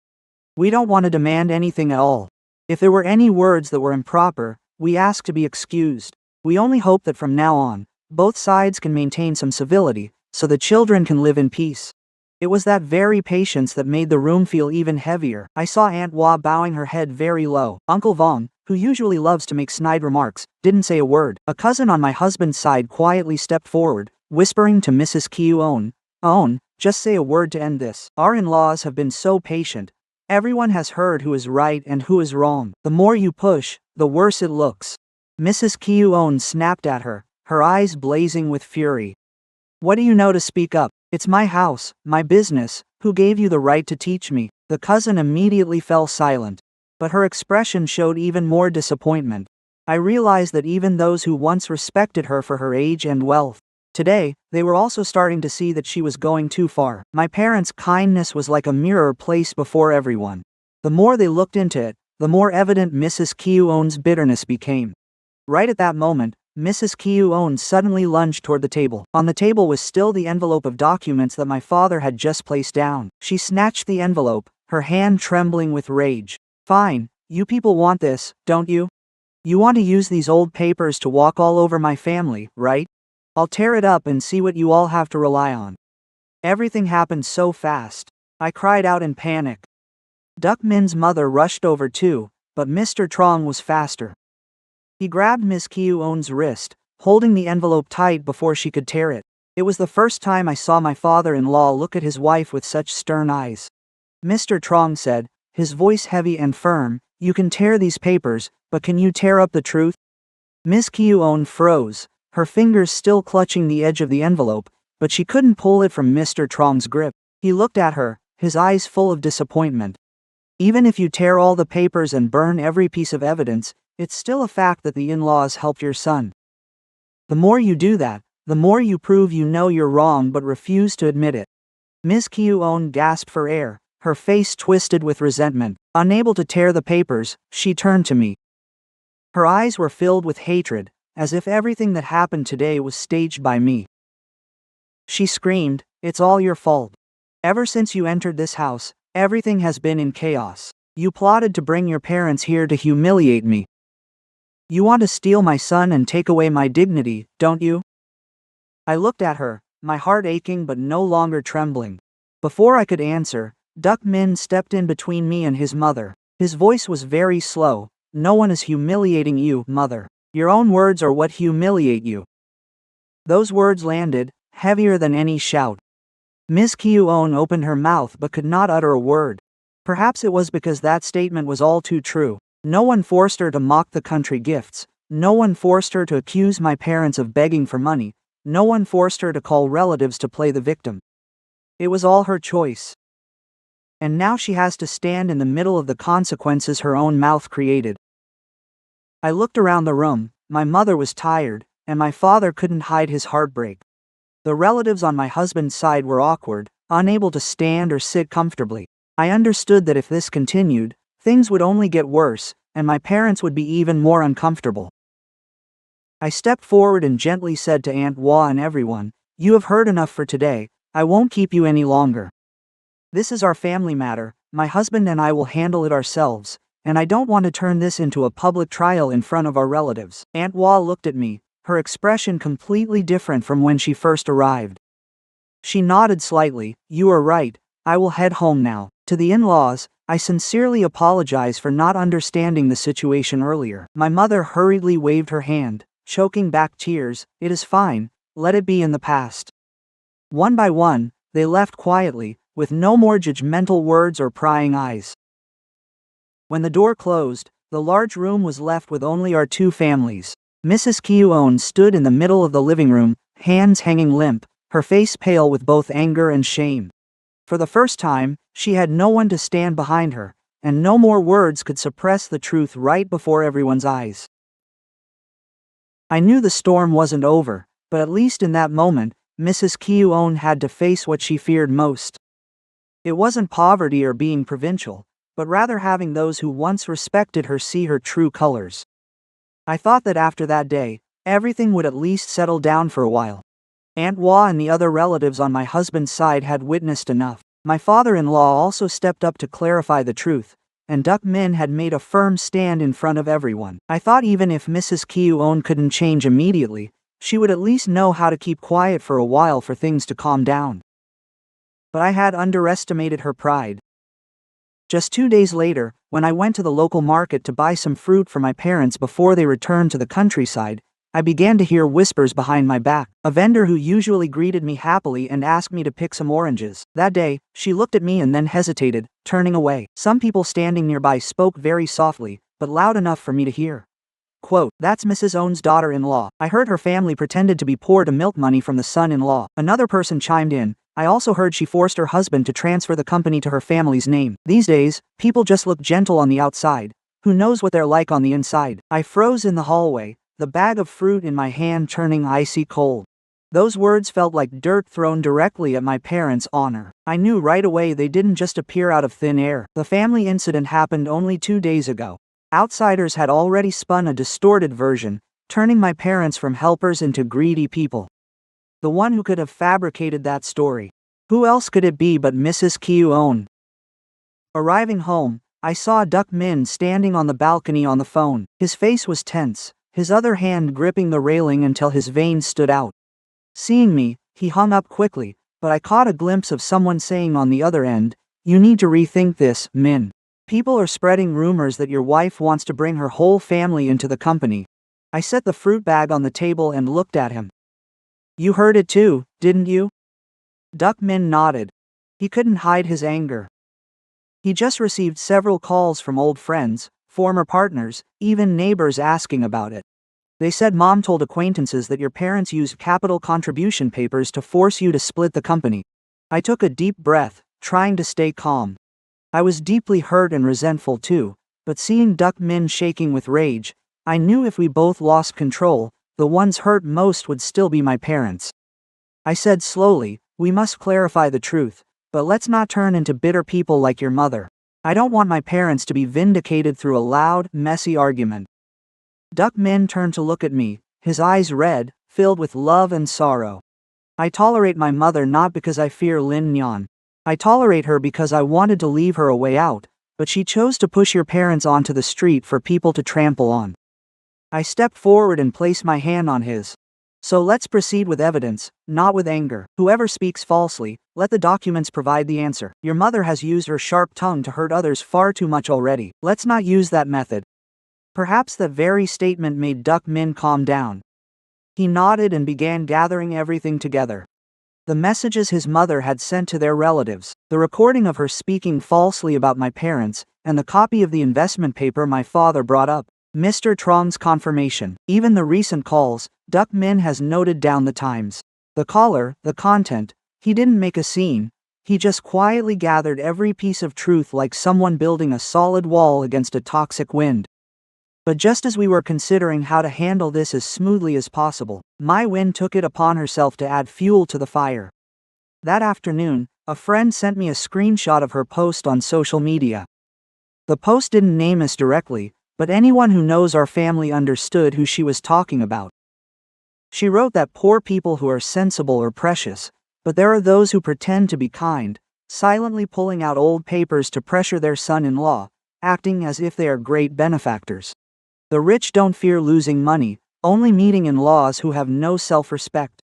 We don't want to demand anything at all. If there were any words that were improper, we ask to be excused. We only hope that from now on, both sides can maintain some civility, so the children can live in peace." It was that very patience that made the room feel even heavier. I saw Aunt Hua bowing her head very low. Uncle Vong, who usually loves to make snide remarks, didn't say a word. A cousin on my husband's side quietly stepped forward, whispering to Mrs. Kyuon, "Own, just say a word to end this. Our in-laws have been so patient. Everyone has heard who is right and who is wrong. The more you push, the worse it looks." Mrs. Kyuon snapped at her, her eyes blazing with fury. "What do you know to speak up? It's my house, my business. Who gave you the right to teach me?" The cousin immediately fell silent, but her expression showed even more disappointment. I realized that even those who once respected her for her age and wealth, today, they were also starting to see that she was going too far. My parents' kindness was like a mirror placed before everyone. The more they looked into it, the more evident Mrs. Kyuon's bitterness became. Right at that moment, Mrs. Kyuon suddenly lunged toward the table. On the table was still the envelope of documents that my father had just placed down. She snatched the envelope, her hand trembling with rage. Fine, you people want this, don't you? You want to use these old papers to walk all over my family, right? I'll tear it up and see what you all have to rely on. Everything happened so fast. I cried out in panic. Duck Min's mother rushed over too, but Mr. Trong was faster. He grabbed Miss Kyuon's wrist, holding the envelope tight before she could tear it. It was the first time I saw my father-in-law look at his wife with such stern eyes. Mr. Trong said, his voice heavy and firm, "You can tear these papers, but can you tear up the truth?" Miss Kyuon froze, her fingers still clutching the edge of the envelope, but she couldn't pull it from Mr. Trong's grip. He looked at her, his eyes full of disappointment. Even if you tear all the papers and burn every piece of evidence, it's still a fact that the in-laws helped your son. The more you do that, the more you prove you know you're wrong but refuse to admit it. Miss Kyuon gasped for air, her face twisted with resentment. Unable to tear the papers, she turned to me. Her eyes were filled with hatred, as if everything that happened today was staged by me. She screamed, "It's all your fault. Ever since you entered this house, everything has been in chaos. You plotted to bring your parents here to humiliate me. You want to steal my son and take away my dignity, don't you?" I looked at her, my heart aching but no longer trembling. Before I could answer, Duck Min stepped in between me and his mother. His voice was very slow. "No one is humiliating you, mother. Your own words are what humiliate you." Those words landed, heavier than any shout. Miss Kyuon opened her mouth but could not utter a word. Perhaps it was because that statement was all too true. No one forced her to mock the country gifts. No one forced her to accuse my parents of begging for money. No one forced her to call relatives to play the victim. It was all her choice. And now she has to stand in the middle of the consequences her own mouth created. I looked around the room. My mother was tired, and my father couldn't hide his heartbreak. The relatives on my husband's side were awkward, unable to stand or sit comfortably. I understood that if this continued, things would only get worse, and my parents would be even more uncomfortable. I stepped forward and gently said to Aunt Hua and everyone, "You have heard enough for today. I won't keep you any longer. This is our family matter. My husband and I will handle it ourselves, and I don't want to turn this into a public trial in front of our relatives." Aunt Hua looked at me, her expression completely different from when she first arrived. She nodded slightly. "You are right. I will head home now." To the in-laws, I sincerely apologize for not understanding the situation earlier. My mother hurriedly waved her hand, choking back tears. "It is fine. Let it be in the past." One by one, they left quietly, with no more judgmental words or prying eyes. When the door closed, the large room was left with only our two families. Mrs. Kyuon stood in the middle of the living room, hands hanging limp, her face pale with both anger and shame. For the first time, she had no one to stand behind her, and no more words could suppress the truth right before everyone's eyes. I knew the storm wasn't over, but at least in that moment, Mrs. Kyuon had to face what she feared most. It wasn't poverty or being provincial, but rather having those who once respected her see her true colors. I thought that after that day, everything would at least settle down for a while. Aunt Hua and the other relatives on my husband's side had witnessed enough. My father-in-law also stepped up to clarify the truth, and Duck Min had made a firm stand in front of everyone. I thought even if Mrs. Kyuon couldn't change immediately, she would at least know how to keep quiet for a while for things to calm down. But I had underestimated her pride. Just 2 days later, when I went to the local market to buy some fruit for my parents before they returned to the countryside, I began to hear whispers behind my back. A vendor who usually greeted me happily and asked me to pick some oranges. That day, she looked at me and then hesitated, turning away. Some people standing nearby spoke very softly, but loud enough for me to hear. Quote, "That's Mrs. Owen's daughter-in-law. I heard her family pretended to be poor to milk money from the son-in-law." Another person chimed in, "I also heard she forced her husband to transfer the company to her family's name. These days, people just look gentle on the outside. Who knows what they're like on the inside?" I froze in the hallway, the bag of fruit in my hand turning icy cold. Those words felt like dirt thrown directly at my parents' honor. I knew right away they didn't just appear out of thin air. The family incident happened only 2 days ago. Outsiders had already spun a distorted version, turning my parents from helpers into greedy people. The one who could have fabricated that story. Who else could it be but Mrs. Kyuon? Arriving home, I saw Duck Min standing on the balcony on the phone. His face was tense, his other hand gripping the railing until his veins stood out. Seeing me, he hung up quickly, but I caught a glimpse of someone saying on the other end, "You need to rethink this, Min. People are spreading rumors that your wife wants to bring her whole family into the company." I set the fruit bag on the table and looked at him. "You heard it too, didn't you?" Duck Min nodded. He couldn't hide his anger. He just received several calls from old friends, former partners, even neighbors asking about it. They said Mom told acquaintances that your parents used capital contribution papers to force you to split the company. I took a deep breath, trying to stay calm. I was deeply hurt and resentful too, but seeing Duck Min shaking with rage, I knew if we both lost control, the ones hurt most would still be my parents. I said slowly, "We must clarify the truth, but let's not turn into bitter people like your mother. I don't want my parents to be vindicated through a loud, messy argument." Duck Min turned to look at me, his eyes red, filled with love and sorrow. "I tolerate my mother not because I fear Lin Nyan. I tolerate her because I wanted to leave her a way out, but she chose to push your parents onto the street for people to trample on." I stepped forward and placed my hand on his. "So let's proceed with evidence, not with anger. Whoever speaks falsely, let the documents provide the answer. Your mother has used her sharp tongue to hurt others far too much already. Let's not use that method." Perhaps that very statement made Duck Min calm down. He nodded and began gathering everything together. The messages his mother had sent to their relatives, the recording of her speaking falsely about my parents, and the copy of the investment paper my father brought up. Mr. Trong's confirmation. Even the recent calls, Duck Min has noted down the times. The caller, the content. He didn't make a scene. He just quietly gathered every piece of truth like someone building a solid wall against a toxic wind. But just as we were considering how to handle this as smoothly as possible, my wind took it upon herself to add fuel to the fire. That afternoon, a friend sent me a screenshot of her post on social media. The post didn't name us directly, but anyone who knows our family understood who she was talking about. She wrote that poor people who are sensible are precious, but there are those who pretend to be kind, silently pulling out old papers to pressure their son-in-law, acting as if they are great benefactors. The rich don't fear losing money, only meeting in-laws who have no self-respect.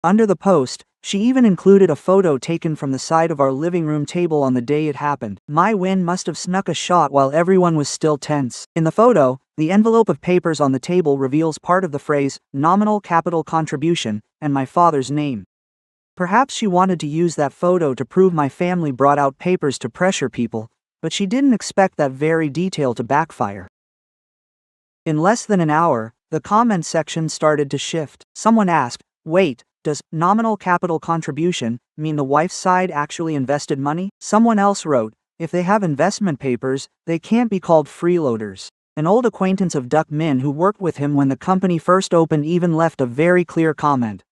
Under the post, she even included a photo taken from the side of our living room table on the day it happened. My win must have snuck a shot while everyone was still tense. In the photo, the envelope of papers on the table reveals part of the phrase, "nominal capital contribution," and my father's name. Perhaps she wanted to use that photo to prove my family brought out papers to pressure people, but she didn't expect that very detail to backfire. In less than an hour, the comment section started to shift. Someone asked, "Wait, does nominal capital contribution mean the wife's side actually invested money?" Someone else wrote, "If they have investment papers, they can't be called freeloaders." An old acquaintance of Duck Min who worked with him when the company first opened even left a very clear comment.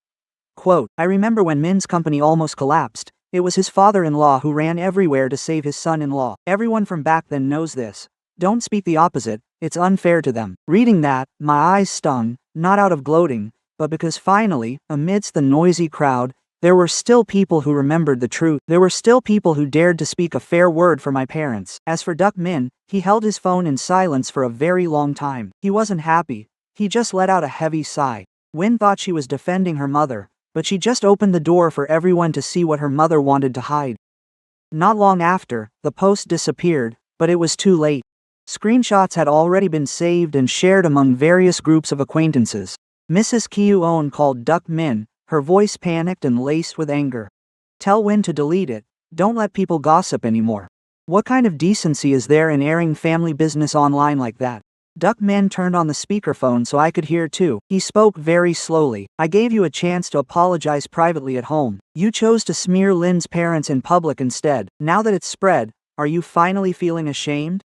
Quote, "I remember when Min's company almost collapsed, it was his father-in-law who ran everywhere to save his son-in-law. Everyone from back then knows this. Don't speak the opposite, it's unfair to them." Reading that, my eyes stung, not out of gloating, but because finally, amidst the noisy crowd, there were still people who remembered the truth. There were still people who dared to speak a fair word for my parents. As for Duck Min, he held his phone in silence for a very long time. He wasn't happy, he just let out a heavy sigh. Win thought she was defending her mother, but she just opened the door for everyone to see what her mother wanted to hide. Not long after, the post disappeared, but it was too late. Screenshots had already been saved and shared among various groups of acquaintances. Mrs. Kyuon called Duck Min, her voice panicked and laced with anger. "Tell Win to delete it, don't let people gossip anymore. What kind of decency is there in airing family business online like that?" Duck Min turned on the speakerphone so I could hear too. He spoke very slowly. "I gave you a chance to apologize privately at home. You chose to smear Lin's parents in public instead. Now that it's spread, are you finally feeling ashamed?"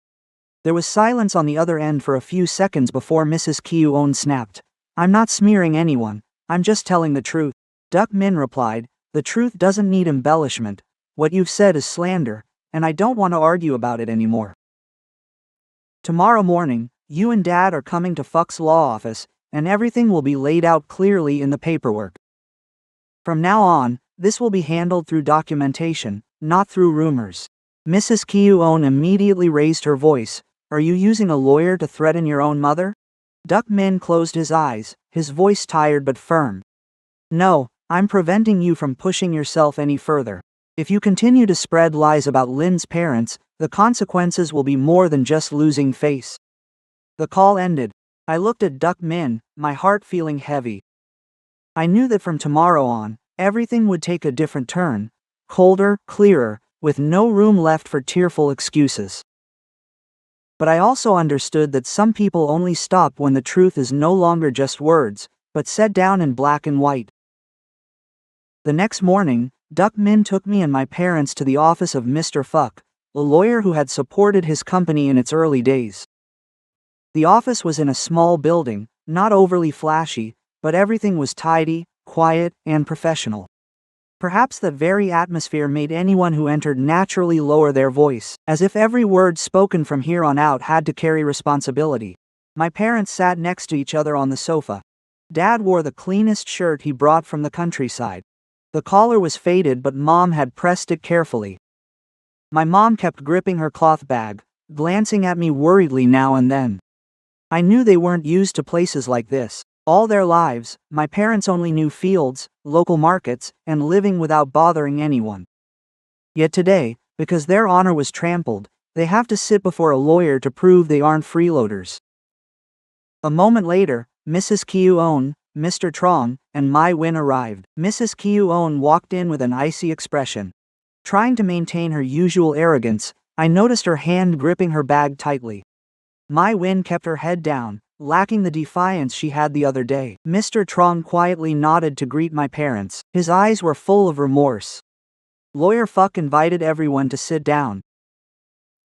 There was silence on the other end for a few seconds before Mrs. Kyuon snapped. "I'm not smearing anyone, I'm just telling the truth." Duck Min replied, "The truth doesn't need embellishment. What you've said is slander, and I don't want to argue about it anymore. Tomorrow morning, you and Dad are coming to Fuck's law office, and everything will be laid out clearly in the paperwork. From now on, this will be handled through documentation, not through rumors. Mrs. Kyuon immediately raised her voice. Are you using a lawyer to threaten your own mother? Duck Min closed his eyes, his voice tired but firm. No, I'm preventing you from pushing yourself any further. If you continue to spread lies about Lin's parents, the consequences will be more than just losing face. The call ended. I looked at Duck Min, my heart feeling heavy. I knew that from tomorrow on, everything would take a different turn, colder, clearer, with no room left for tearful excuses. But I also understood that some people only stop when the truth is no longer just words, but set down in black and white. The next morning, Duck Min took me and my parents to the office of Mr. Fuck, a lawyer who had supported his company in its early days. The office was in a small building, not overly flashy, but everything was tidy, quiet, and professional. Perhaps that very atmosphere made anyone who entered naturally lower their voice, as if every word spoken from here on out had to carry responsibility. My parents sat next to each other on the sofa. Dad wore the cleanest shirt he brought from the countryside. The collar was faded, but Mom had pressed it carefully. My mom kept gripping her cloth bag, glancing at me worriedly now and then. I knew they weren't used to places like this. All their lives, my parents only knew fields, local markets, and living without bothering anyone. Yet today, because their honor was trampled, they have to sit before a lawyer to prove they aren't freeloaders. A moment later, Mrs. Kyuon, Mr. Trong, and Mai Win arrived. Mrs. Kyuon walked in with an icy expression. Trying to maintain her usual arrogance, I noticed her hand gripping her bag tightly. Mai Win kept her head down, lacking the defiance she had the other day. Mr. Trong quietly nodded to greet my parents. His eyes were full of remorse. Lawyer Fuck invited everyone to sit down.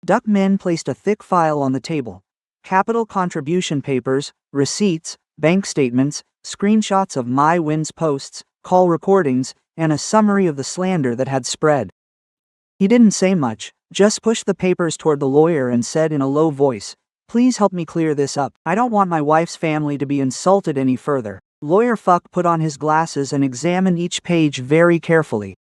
Duck Min placed a thick file on the table. Capital contribution papers, receipts, bank statements, screenshots of Mai Win's posts, call recordings, and a summary of the slander that had spread. He didn't say much, just pushed the papers toward the lawyer and said in a low voice, "Please help me clear this up. I don't want my wife's family to be insulted any further." Lawyer Fuck put on his glasses and examined each page very carefully.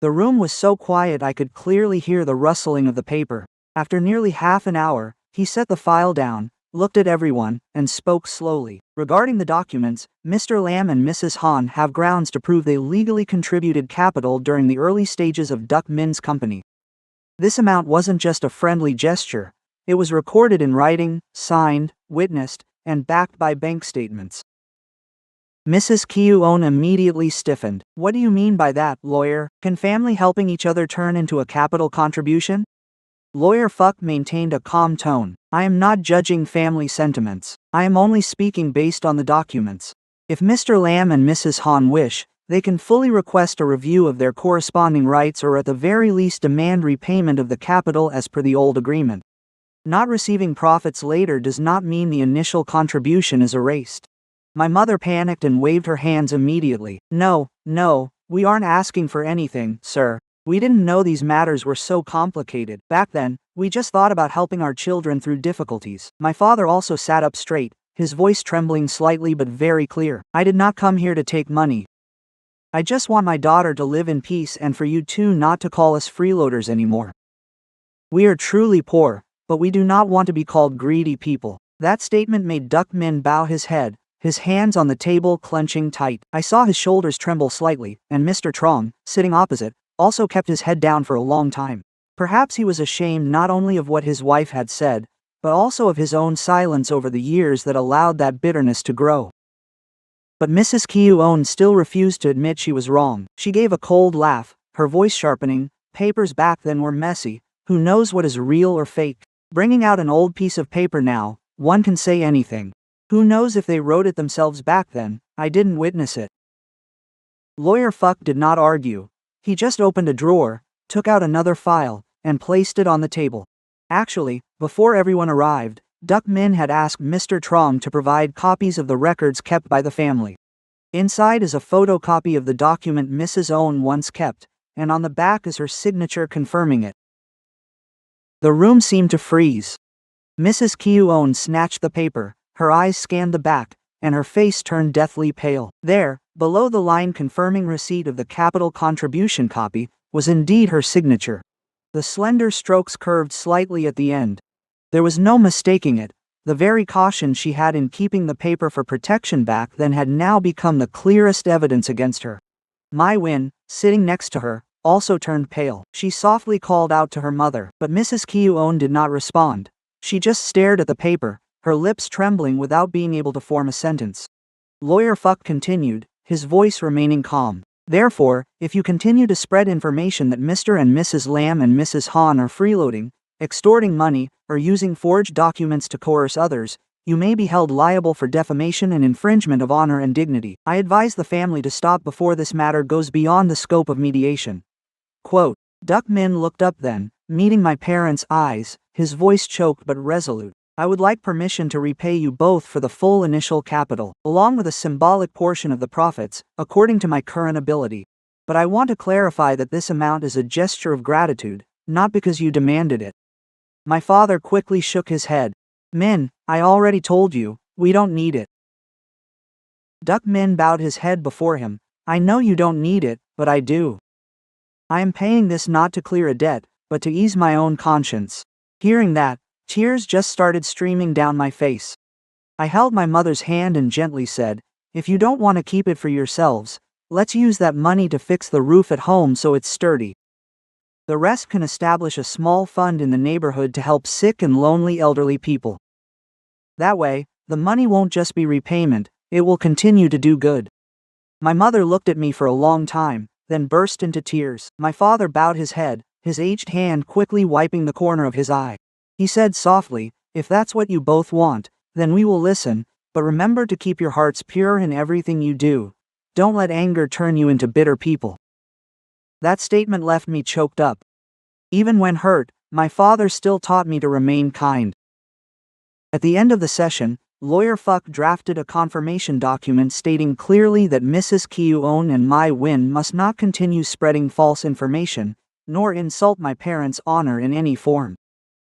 The room was so quiet I could clearly hear the rustling of the paper. After nearly half an hour, he set the file down, looked at everyone, and spoke slowly. Regarding the documents, Mr. Lam and Mrs. Han have grounds to prove they legally contributed capital during the early stages of Duck Min's company. This amount wasn't just a friendly gesture. It was recorded in writing, signed, witnessed, and backed by bank statements. Mrs. Kyuon immediately stiffened. What do you mean by that, lawyer? Can family helping each other turn into a capital contribution? Lawyer Fuck maintained a calm tone. I am not judging family sentiments. I am only speaking based on the documents. If Mr. Lam and Mrs. Han wish, they can fully request a review of their corresponding rights or at the very least demand repayment of the capital as per the old agreement. Not receiving profits later does not mean the initial contribution is erased. My mother panicked and waved her hands immediately. No, we aren't asking for anything, sir. We didn't know these matters were so complicated. Back then, we just thought about helping our children through difficulties. My father also sat up straight, his voice trembling slightly but very clear. I did not come here to take money. I just want my daughter to live in peace and for you two not to call us freeloaders anymore. We are truly poor, but we do not want to be called greedy people. That statement made Duck Min bow his head, his hands on the table clenching tight. I saw his shoulders tremble slightly, and Mr. Trong, sitting opposite, also kept his head down for a long time. Perhaps he was ashamed not only of what his wife had said, but also of his own silence over the years that allowed that bitterness to grow. But Mrs. Kyuon still refused to admit she was wrong. She gave a cold laugh, her voice sharpening. Papers back then were messy. Who knows what is real or fake? Bringing out an old piece of paper now, one can say anything. Who knows if they wrote it themselves back then? I didn't witness it. Lawyer Fuck did not argue. He just opened a drawer, took out another file, and placed it on the table. Actually, before everyone arrived, Duck Min had asked Mr. Trong to provide copies of the records kept by the family. Inside is a photocopy of the document Mrs. Owen once kept, and on the back is her signature confirming it. The room seemed to freeze. Mrs. Kyuon snatched the paper, her eyes scanned the back, and her face turned deathly pale. There, below the line confirming receipt of the capital contribution copy, was indeed her signature. The slender strokes curved slightly at the end. There was no mistaking it. The very caution she had in keeping the paper for protection back then had now become the clearest evidence against her. My Win, sitting next to her, also turned pale. She softly called out to her mother, but Mrs. Kyuon did not respond. She just stared at the paper, her lips trembling without being able to form a sentence. Lawyer Fuck continued, his voice remaining calm. Therefore, if you continue to spread information that Mr. and Mrs. Lam and Mrs. Han are freeloading, extorting money, or using forged documents to coerce others, you may be held liable for defamation and infringement of honor and dignity. I advise the family to stop before this matter goes beyond the scope of mediation. Quote. Duck Min looked up then, meeting my parents' eyes, his voice choked but resolute. I would like permission to repay you both for the full initial capital, along with a symbolic portion of the profits, according to my current ability. But I want to clarify that this amount is a gesture of gratitude, not because you demanded it. My father quickly shook his head. Min, I already told you, we don't need it. Duck Min bowed his head before him. I know you don't need it, but I do. I am paying this not to clear a debt, but to ease my own conscience. Hearing that, tears just started streaming down my face. I held my mother's hand and gently said, if you don't want to keep it for yourselves, let's use that money to fix the roof at home so it's sturdy. The rest can establish a small fund in the neighborhood to help sick and lonely elderly people. That way, the money won't just be repayment, it will continue to do good. My mother looked at me for a long time, then burst into tears. My father bowed his head, his aged hand quickly wiping the corner of his eye. He said softly, if that's what you both want, then we will listen, but remember to keep your hearts pure in everything you do. Don't let anger turn you into bitter people. That statement left me choked up. Even when hurt, my father still taught me to remain kind. At the end of the session, Lawyer Fuck drafted a confirmation document stating clearly that Mrs. Kyuon and my Win must not continue spreading false information, nor insult my parents' honor in any form.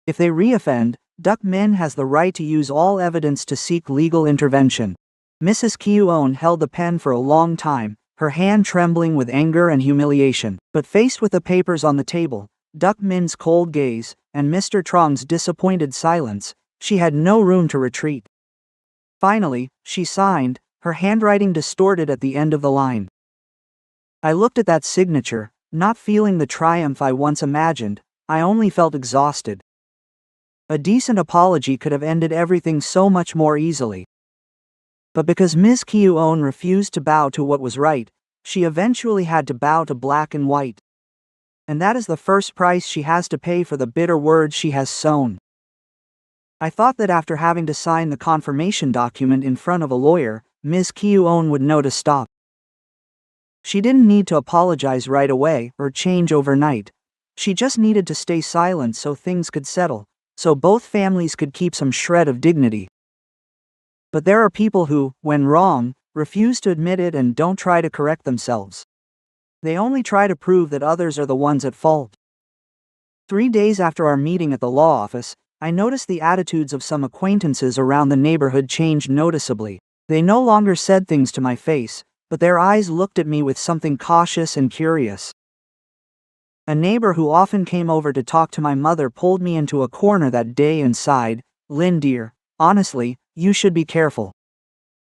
If they reoffend, Duck Min has the right to use all evidence to seek legal intervention. Mrs. Kyuon held the pen for a long time, her hand trembling with anger and humiliation. But faced with the papers on the table, Duck Min's cold gaze, and Mr. Trong's disappointed silence, she had no room to retreat. Finally, she signed, her handwriting distorted at the end of the line. I looked at that signature, not feeling the triumph I once imagined, I only felt exhausted. A decent apology could have ended everything so much more easily. But because Ms. Kyuon refused to bow to what was right, she eventually had to bow to black and white. And that is the first price she has to pay for the bitter words she has sown. I thought that after having to sign the confirmation document in front of a lawyer, Ms. Kyuon would know to stop. She didn't need to apologize right away or change overnight. She just needed to stay silent so things could settle, so both families could keep some shred of dignity. But there are people who, when wrong, refuse to admit it and don't try to correct themselves. They only try to prove that others are the ones at fault. 3 days after our meeting at the law office, I noticed the attitudes of some acquaintances around the neighborhood changed noticeably. They no longer said things to my face, but their eyes looked at me with something cautious and curious. A neighbor who often came over to talk to my mother pulled me into a corner that day and sighed, "Lynn dear, honestly, you should be careful.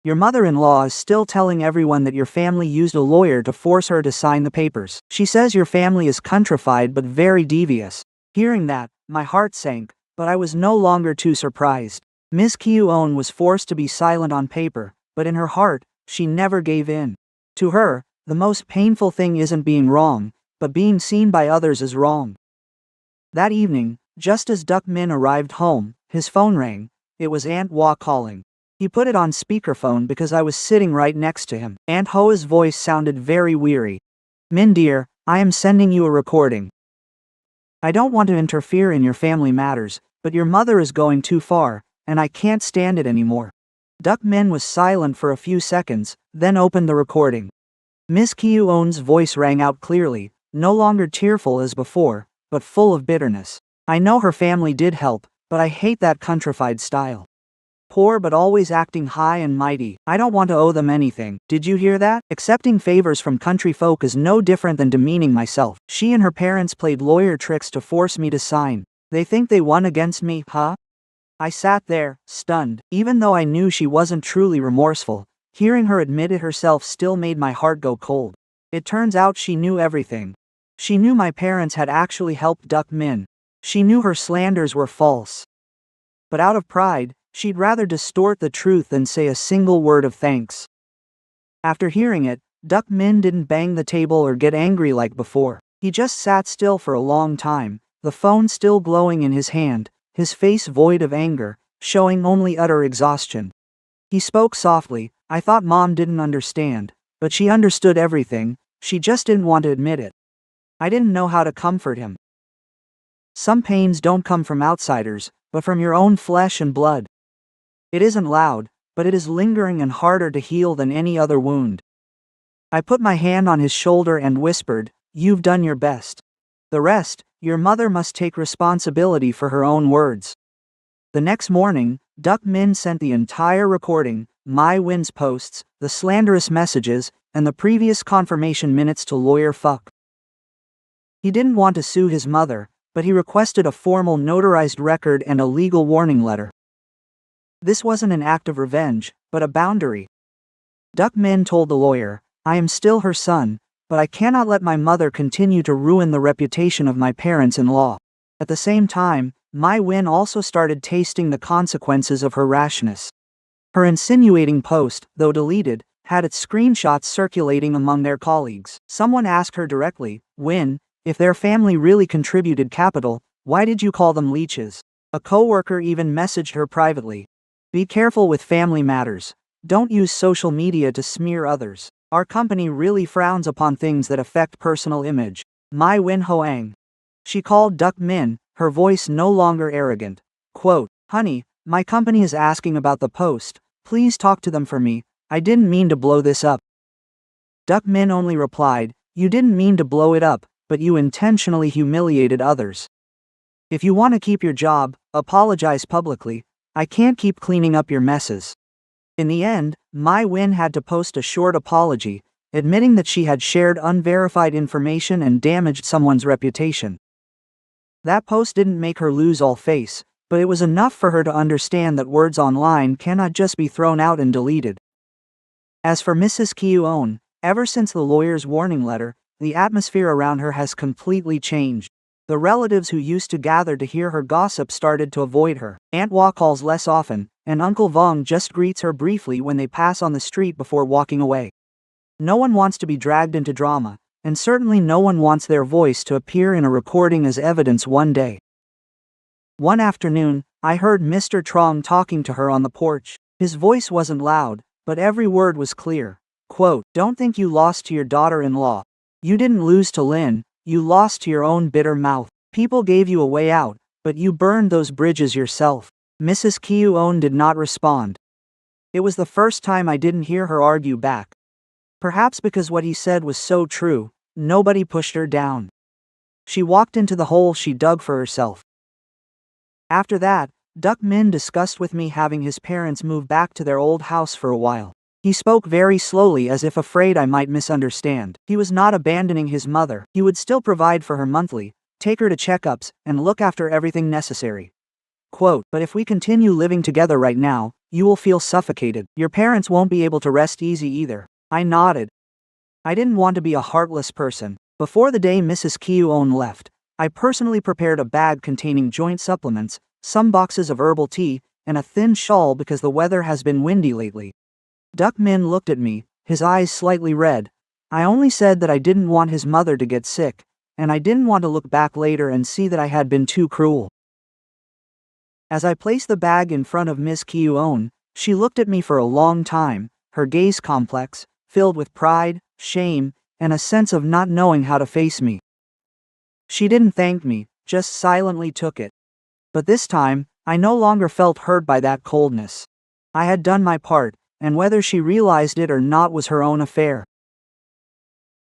Your mother-in-law is still telling everyone that your family used a lawyer to force her to sign the papers. She says your family is countrified but very devious." Hearing that, my heart sank, but I was no longer too surprised. Ms. Kyuon was forced to be silent on paper, but in her heart, she never gave in. To her, the most painful thing isn't being wrong, but being seen by others as wrong. That evening, just as Duck Min arrived home, his phone rang. It was Aunt Hwa calling. He put it on speakerphone because I was sitting right next to him. Aunt Hwa's voice sounded very weary. "Min dear, I am sending you a recording. I don't want to interfere in your family matters, but your mother is going too far, and I can't stand it anymore." Duck Min was silent for a few seconds, then opened the recording. Miss Kyuon's voice rang out clearly, no longer tearful as before, but full of bitterness. "I know her family did help, but I hate that countrified style. Poor but always acting high and mighty. I don't want to owe them anything. Did you hear that? Accepting favors from country folk is no different than demeaning myself. She and her parents played lawyer tricks to force me to sign. They think they won against me, huh? I sat there, stunned. Even though I knew she wasn't truly remorseful, hearing her admit it herself still made my heart go cold. It turns out she knew everything. She knew my parents had actually helped duck Min. She knew her slanders were false. But out of pride, she'd rather distort the truth than say a single word of thanks. After hearing it, Duck Min didn't bang the table or get angry like before. He just sat still for a long time, the phone still glowing in his hand, his face void of anger, showing only utter exhaustion. He spoke softly. I thought Mom didn't understand, but she understood everything, she just didn't want to admit it. I didn't know how to comfort him. Some pains don't come from outsiders, but from your own flesh and blood. It isn't loud, but it is lingering and harder to heal than any other wound. I put my hand on his shoulder and whispered, "You've done your best. The rest, your mother must take responsibility for her own words." The next morning, Duck Min sent the entire recording, my Win's posts, the slanderous messages, and the previous confirmation minutes to lawyer Fuck. He didn't want to sue his mother, but he requested a formal notarized record and a legal warning letter. This wasn't an act of revenge, but a boundary. Duck Min told the lawyer, "I am still her son, but I cannot let my mother continue to ruin the reputation of my parents-in-law." At the same time, my Win also started tasting the consequences of her rashness. Her insinuating post, though deleted, had its screenshots circulating among their colleagues. Someone asked her directly, "Win, if their family really contributed capital, why did you call them leeches?" A coworker even messaged her privately, "Be careful with family matters. Don't use social media to smear others. Our company really frowns upon things that affect personal image." My Win Hoang. She called Duck Min, her voice no longer arrogant. Quote, "Honey, my company is asking about the post. Please talk to them for me. I didn't mean to blow this up." Duck Min only replied, "You didn't mean to blow it up, but you intentionally humiliated others. If you want to keep your job, apologize publicly. I can't keep cleaning up your messes." In the end, my Win had to post a short apology, admitting that she had shared unverified information and damaged someone's reputation. That post didn't make her lose all face, but it was enough for her to understand that words online cannot just be thrown out and deleted. As for Mrs. Kyuon, ever since the lawyer's warning letter, the atmosphere around her has completely changed. The relatives who used to gather to hear her gossip started to avoid her. Aunt Hua calls less often, and Uncle Vong just greets her briefly when they pass on the street before walking away. No one wants to be dragged into drama, and certainly no one wants their voice to appear in a recording as evidence one day. One afternoon, I heard Mr. Trong talking to her on the porch. His voice wasn't loud, but every word was clear. Quote, "Don't think you lost to your daughter-in-law. You didn't lose to Lin, you lost to your own bitter mouth. People gave you a way out, but you burned those bridges yourself." Mrs. Kyuon did not respond. It was the first time I didn't hear her argue back. Perhaps because what he said was so true, nobody pushed her down. She walked into the hole she dug for herself. After that, Duck Min discussed with me having his parents move back to their old house for a while. He spoke very slowly as if afraid I might misunderstand. He was not abandoning his mother. He would still provide for her monthly, take her to checkups, and look after everything necessary. Quote, "But if we continue living together right now, you will feel suffocated. Your parents won't be able to rest easy either." I nodded. I didn't want to be a heartless person. Before the day Mrs. Kyuon left, I personally prepared a bag containing joint supplements, some boxes of herbal tea, and a thin shawl because the weather has been windy lately. Duck Min looked at me, his eyes slightly red. I only said that I didn't want his mother to get sick, and I didn't want to look back later and see that I had been too cruel. As I placed the bag in front of Miss Kyuon, she looked at me for a long time, her gaze complex, filled with pride, shame, and a sense of not knowing how to face me. She didn't thank me, just silently took it. But this time, I no longer felt hurt by that coldness. I had done my part, and whether she realized it or not was her own affair.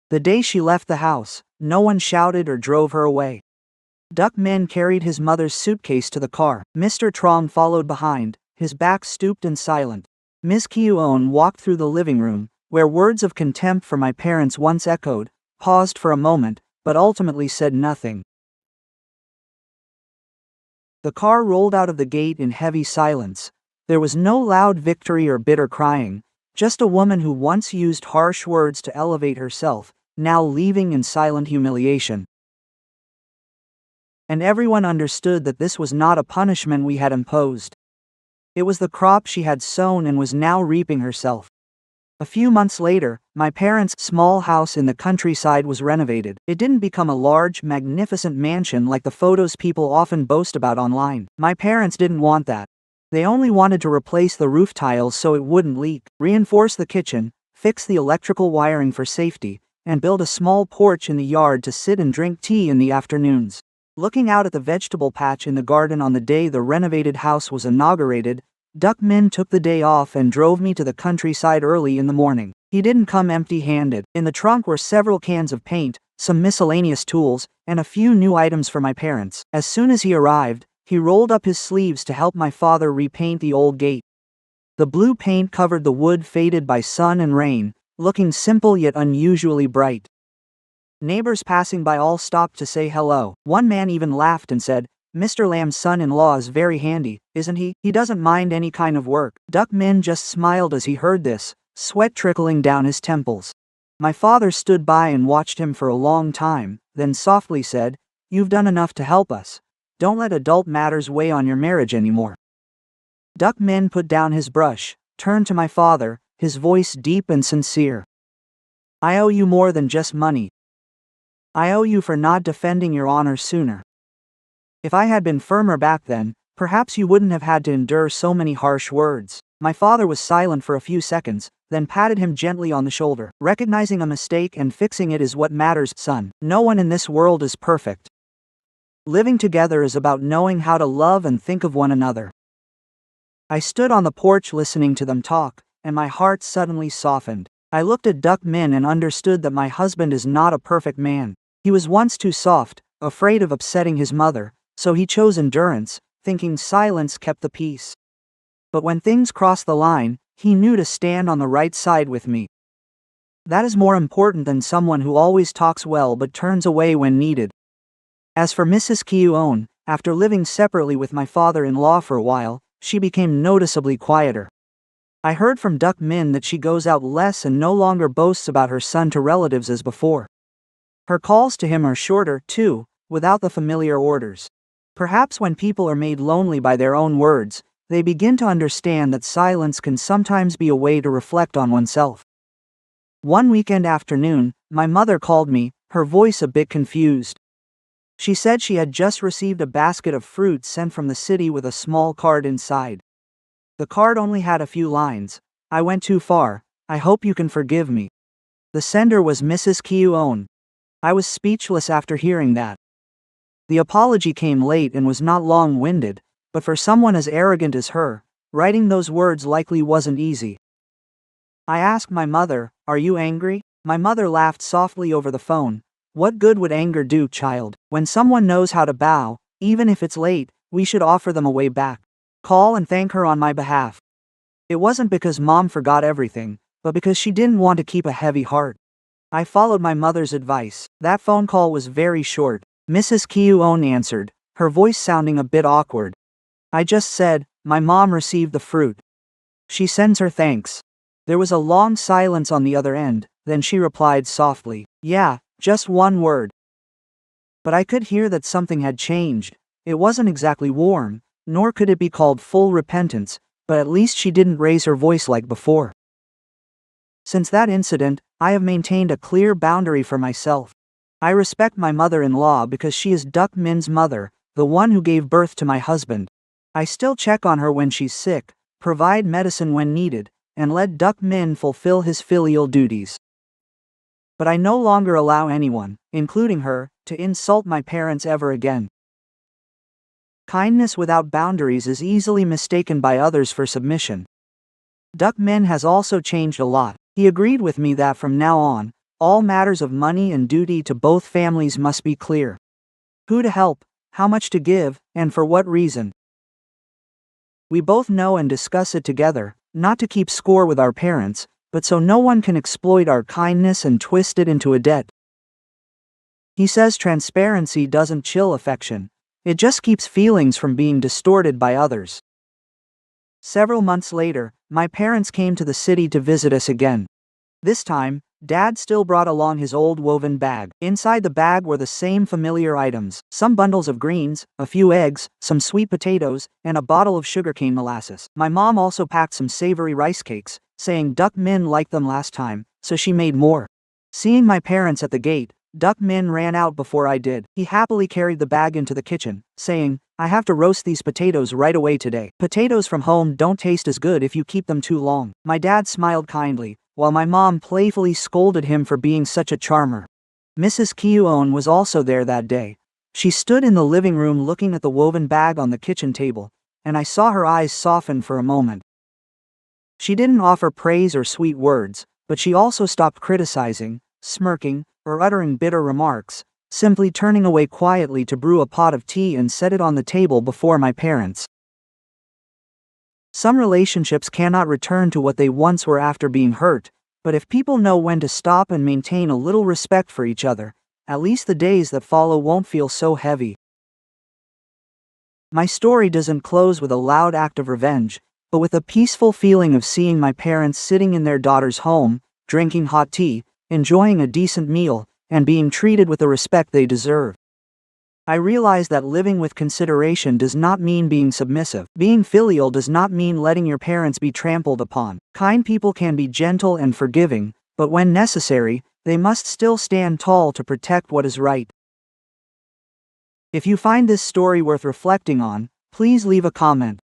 The day she left the house, no one shouted or drove her away. Duck Min carried his mother's suitcase to the car. Mr. Trong followed behind, his back stooped and silent. Miss Kyuon walked through the living room, where words of contempt for my parents once echoed, paused for a moment, but ultimately said nothing. The car rolled out of the gate in heavy silence. There was no loud victory or bitter crying, just a woman who once used harsh words to elevate herself, now leaving in silent humiliation. And everyone understood that this was not a punishment we had imposed. It was the crop she had sown and was now reaping herself. A few months later, my parents' small house in the countryside was renovated. It didn't become a large, magnificent mansion like the photos people often boast about online. My parents didn't want that. They only wanted to replace the roof tiles so it wouldn't leak, reinforce the kitchen, fix the electrical wiring for safety, and build a small porch in the yard to sit and drink tea in the afternoons. Looking out at the vegetable patch in the garden on the day the renovated house was inaugurated, Duck Min took the day off and drove me to the countryside early in the morning. He didn't come empty-handed. In the trunk were several cans of paint, some miscellaneous tools, and a few new items for my parents. As soon as he arrived, he rolled up his sleeves to help my father repaint the old gate. The blue paint covered the wood faded by sun and rain, looking simple yet unusually bright. Neighbors passing by all stopped to say hello. One man even laughed and said, "Mr. Lamb's son-in-law is very handy, isn't he? He doesn't mind any kind of work." Duck Min just smiled as he heard this, sweat trickling down his temples. My father stood by and watched him for a long time, then softly said, "You've done enough to help us. Don't let adult matters weigh on your marriage anymore." Duck Min put down his brush, turned to my father, his voice deep and sincere. "I owe you more than just money. I owe you for not defending your honor sooner. If I had been firmer back then, perhaps you wouldn't have had to endure so many harsh words." My father was silent for a few seconds, then patted him gently on the shoulder. "Recognizing a mistake and fixing it is what matters, son. No one in this world is perfect. Living together is about knowing how to love and think of one another." I stood on the porch listening to them talk, and my heart suddenly softened. I looked at Duck Min and understood that my husband is not a perfect man. He was once too soft, afraid of upsetting his mother, so he chose endurance, thinking silence kept the peace. But when things crossed the line, he knew to stand on the right side with me. That is more important than someone who always talks well but turns away when needed. As for Mrs. Kyuon, after living separately with my father-in-law for a while, she became noticeably quieter. I heard from Duck Min that she goes out less and no longer boasts about her son to relatives as before. Her calls to him are shorter, too, without the familiar orders. Perhaps when people are made lonely by their own words, they begin to understand that silence can sometimes be a way to reflect on oneself. One weekend afternoon, my mother called me, her voice a bit confused. She said she had just received a basket of fruit sent from the city with a small card inside. The card only had a few lines. "I went too far. I hope you can forgive me." The sender was Mrs. Kyuon. I was speechless after hearing that. The apology came late and was not long-winded, but for someone as arrogant as her, writing those words likely wasn't easy. I asked my mother, "Are you angry?" My mother laughed softly over the phone. "What good would anger do, child? When someone knows how to bow, even if it's late, we should offer them a way back. Call and thank her on my behalf." It wasn't because Mom forgot everything, but because she didn't want to keep a heavy heart. I followed my mother's advice. That phone call was very short. Mrs. Kyuon answered, her voice sounding a bit awkward. I just said, "My mom received the fruit. She sends her thanks." There was a long silence on the other end, then she replied softly, "Yeah, just one word." But I could hear that something had changed. It wasn't exactly warm, nor could it be called full repentance, but at least she didn't raise her voice like before. Since that incident, I have maintained a clear boundary for myself. I respect my mother-in-law because she is Duck Min's mother, the one who gave birth to my husband. I still check on her when she's sick, provide medicine when needed, and let Duck Min fulfill his filial duties. But I no longer allow anyone, including her, to insult my parents ever again. Kindness without boundaries is easily mistaken by others for submission. Duck Min has also changed a lot. He agreed with me that from now on, all matters of money and duty to both families must be clear. Who to help, how much to give, and for what reason. We both know and discuss it together, not to keep score with our parents, but so no one can exploit our kindness and twist it into a debt. He says transparency doesn't chill affection. It just keeps feelings from being distorted by others. Several months later, my parents came to the city to visit us again. This time, Dad still brought along his old woven bag. Inside the bag were the same familiar items: some bundles of greens, a few eggs, some sweet potatoes, and a bottle of sugarcane molasses. My mom also packed some savory rice cakes, saying Duck Min liked them last time, so she made more. Seeing my parents at the gate, Duck Min ran out before I did. He happily carried the bag into the kitchen, saying, "I have to roast these potatoes right away today. Potatoes from home don't taste as good if you keep them too long." My dad smiled kindly, while my mom playfully scolded him for being such a charmer. Mrs. Kyuon was also there that day. She stood in the living room looking at the woven bag on the kitchen table, and I saw her eyes soften for a moment. She didn't offer praise or sweet words, but she also stopped criticizing, smirking, or uttering bitter remarks, simply turning away quietly to brew a pot of tea and set it on the table before my parents. Some relationships cannot return to what they once were after being hurt, but if people know when to stop and maintain a little respect for each other, at least the days that follow won't feel so heavy. My story doesn't close with a loud act of revenge, but with a peaceful feeling of seeing my parents sitting in their daughter's home, drinking hot tea, enjoying a decent meal, and being treated with the respect they deserve. I realize that living with consideration does not mean being submissive. Being filial does not mean letting your parents be trampled upon. Kind people can be gentle and forgiving, but when necessary, they must still stand tall to protect what is right. If you find this story worth reflecting on, please leave a comment.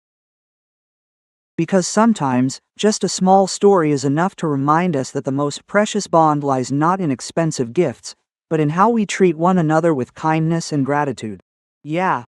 Because sometimes, just a small story is enough to remind us that the most precious bond lies not in expensive gifts, but in how we treat one another with kindness and gratitude. Yeah,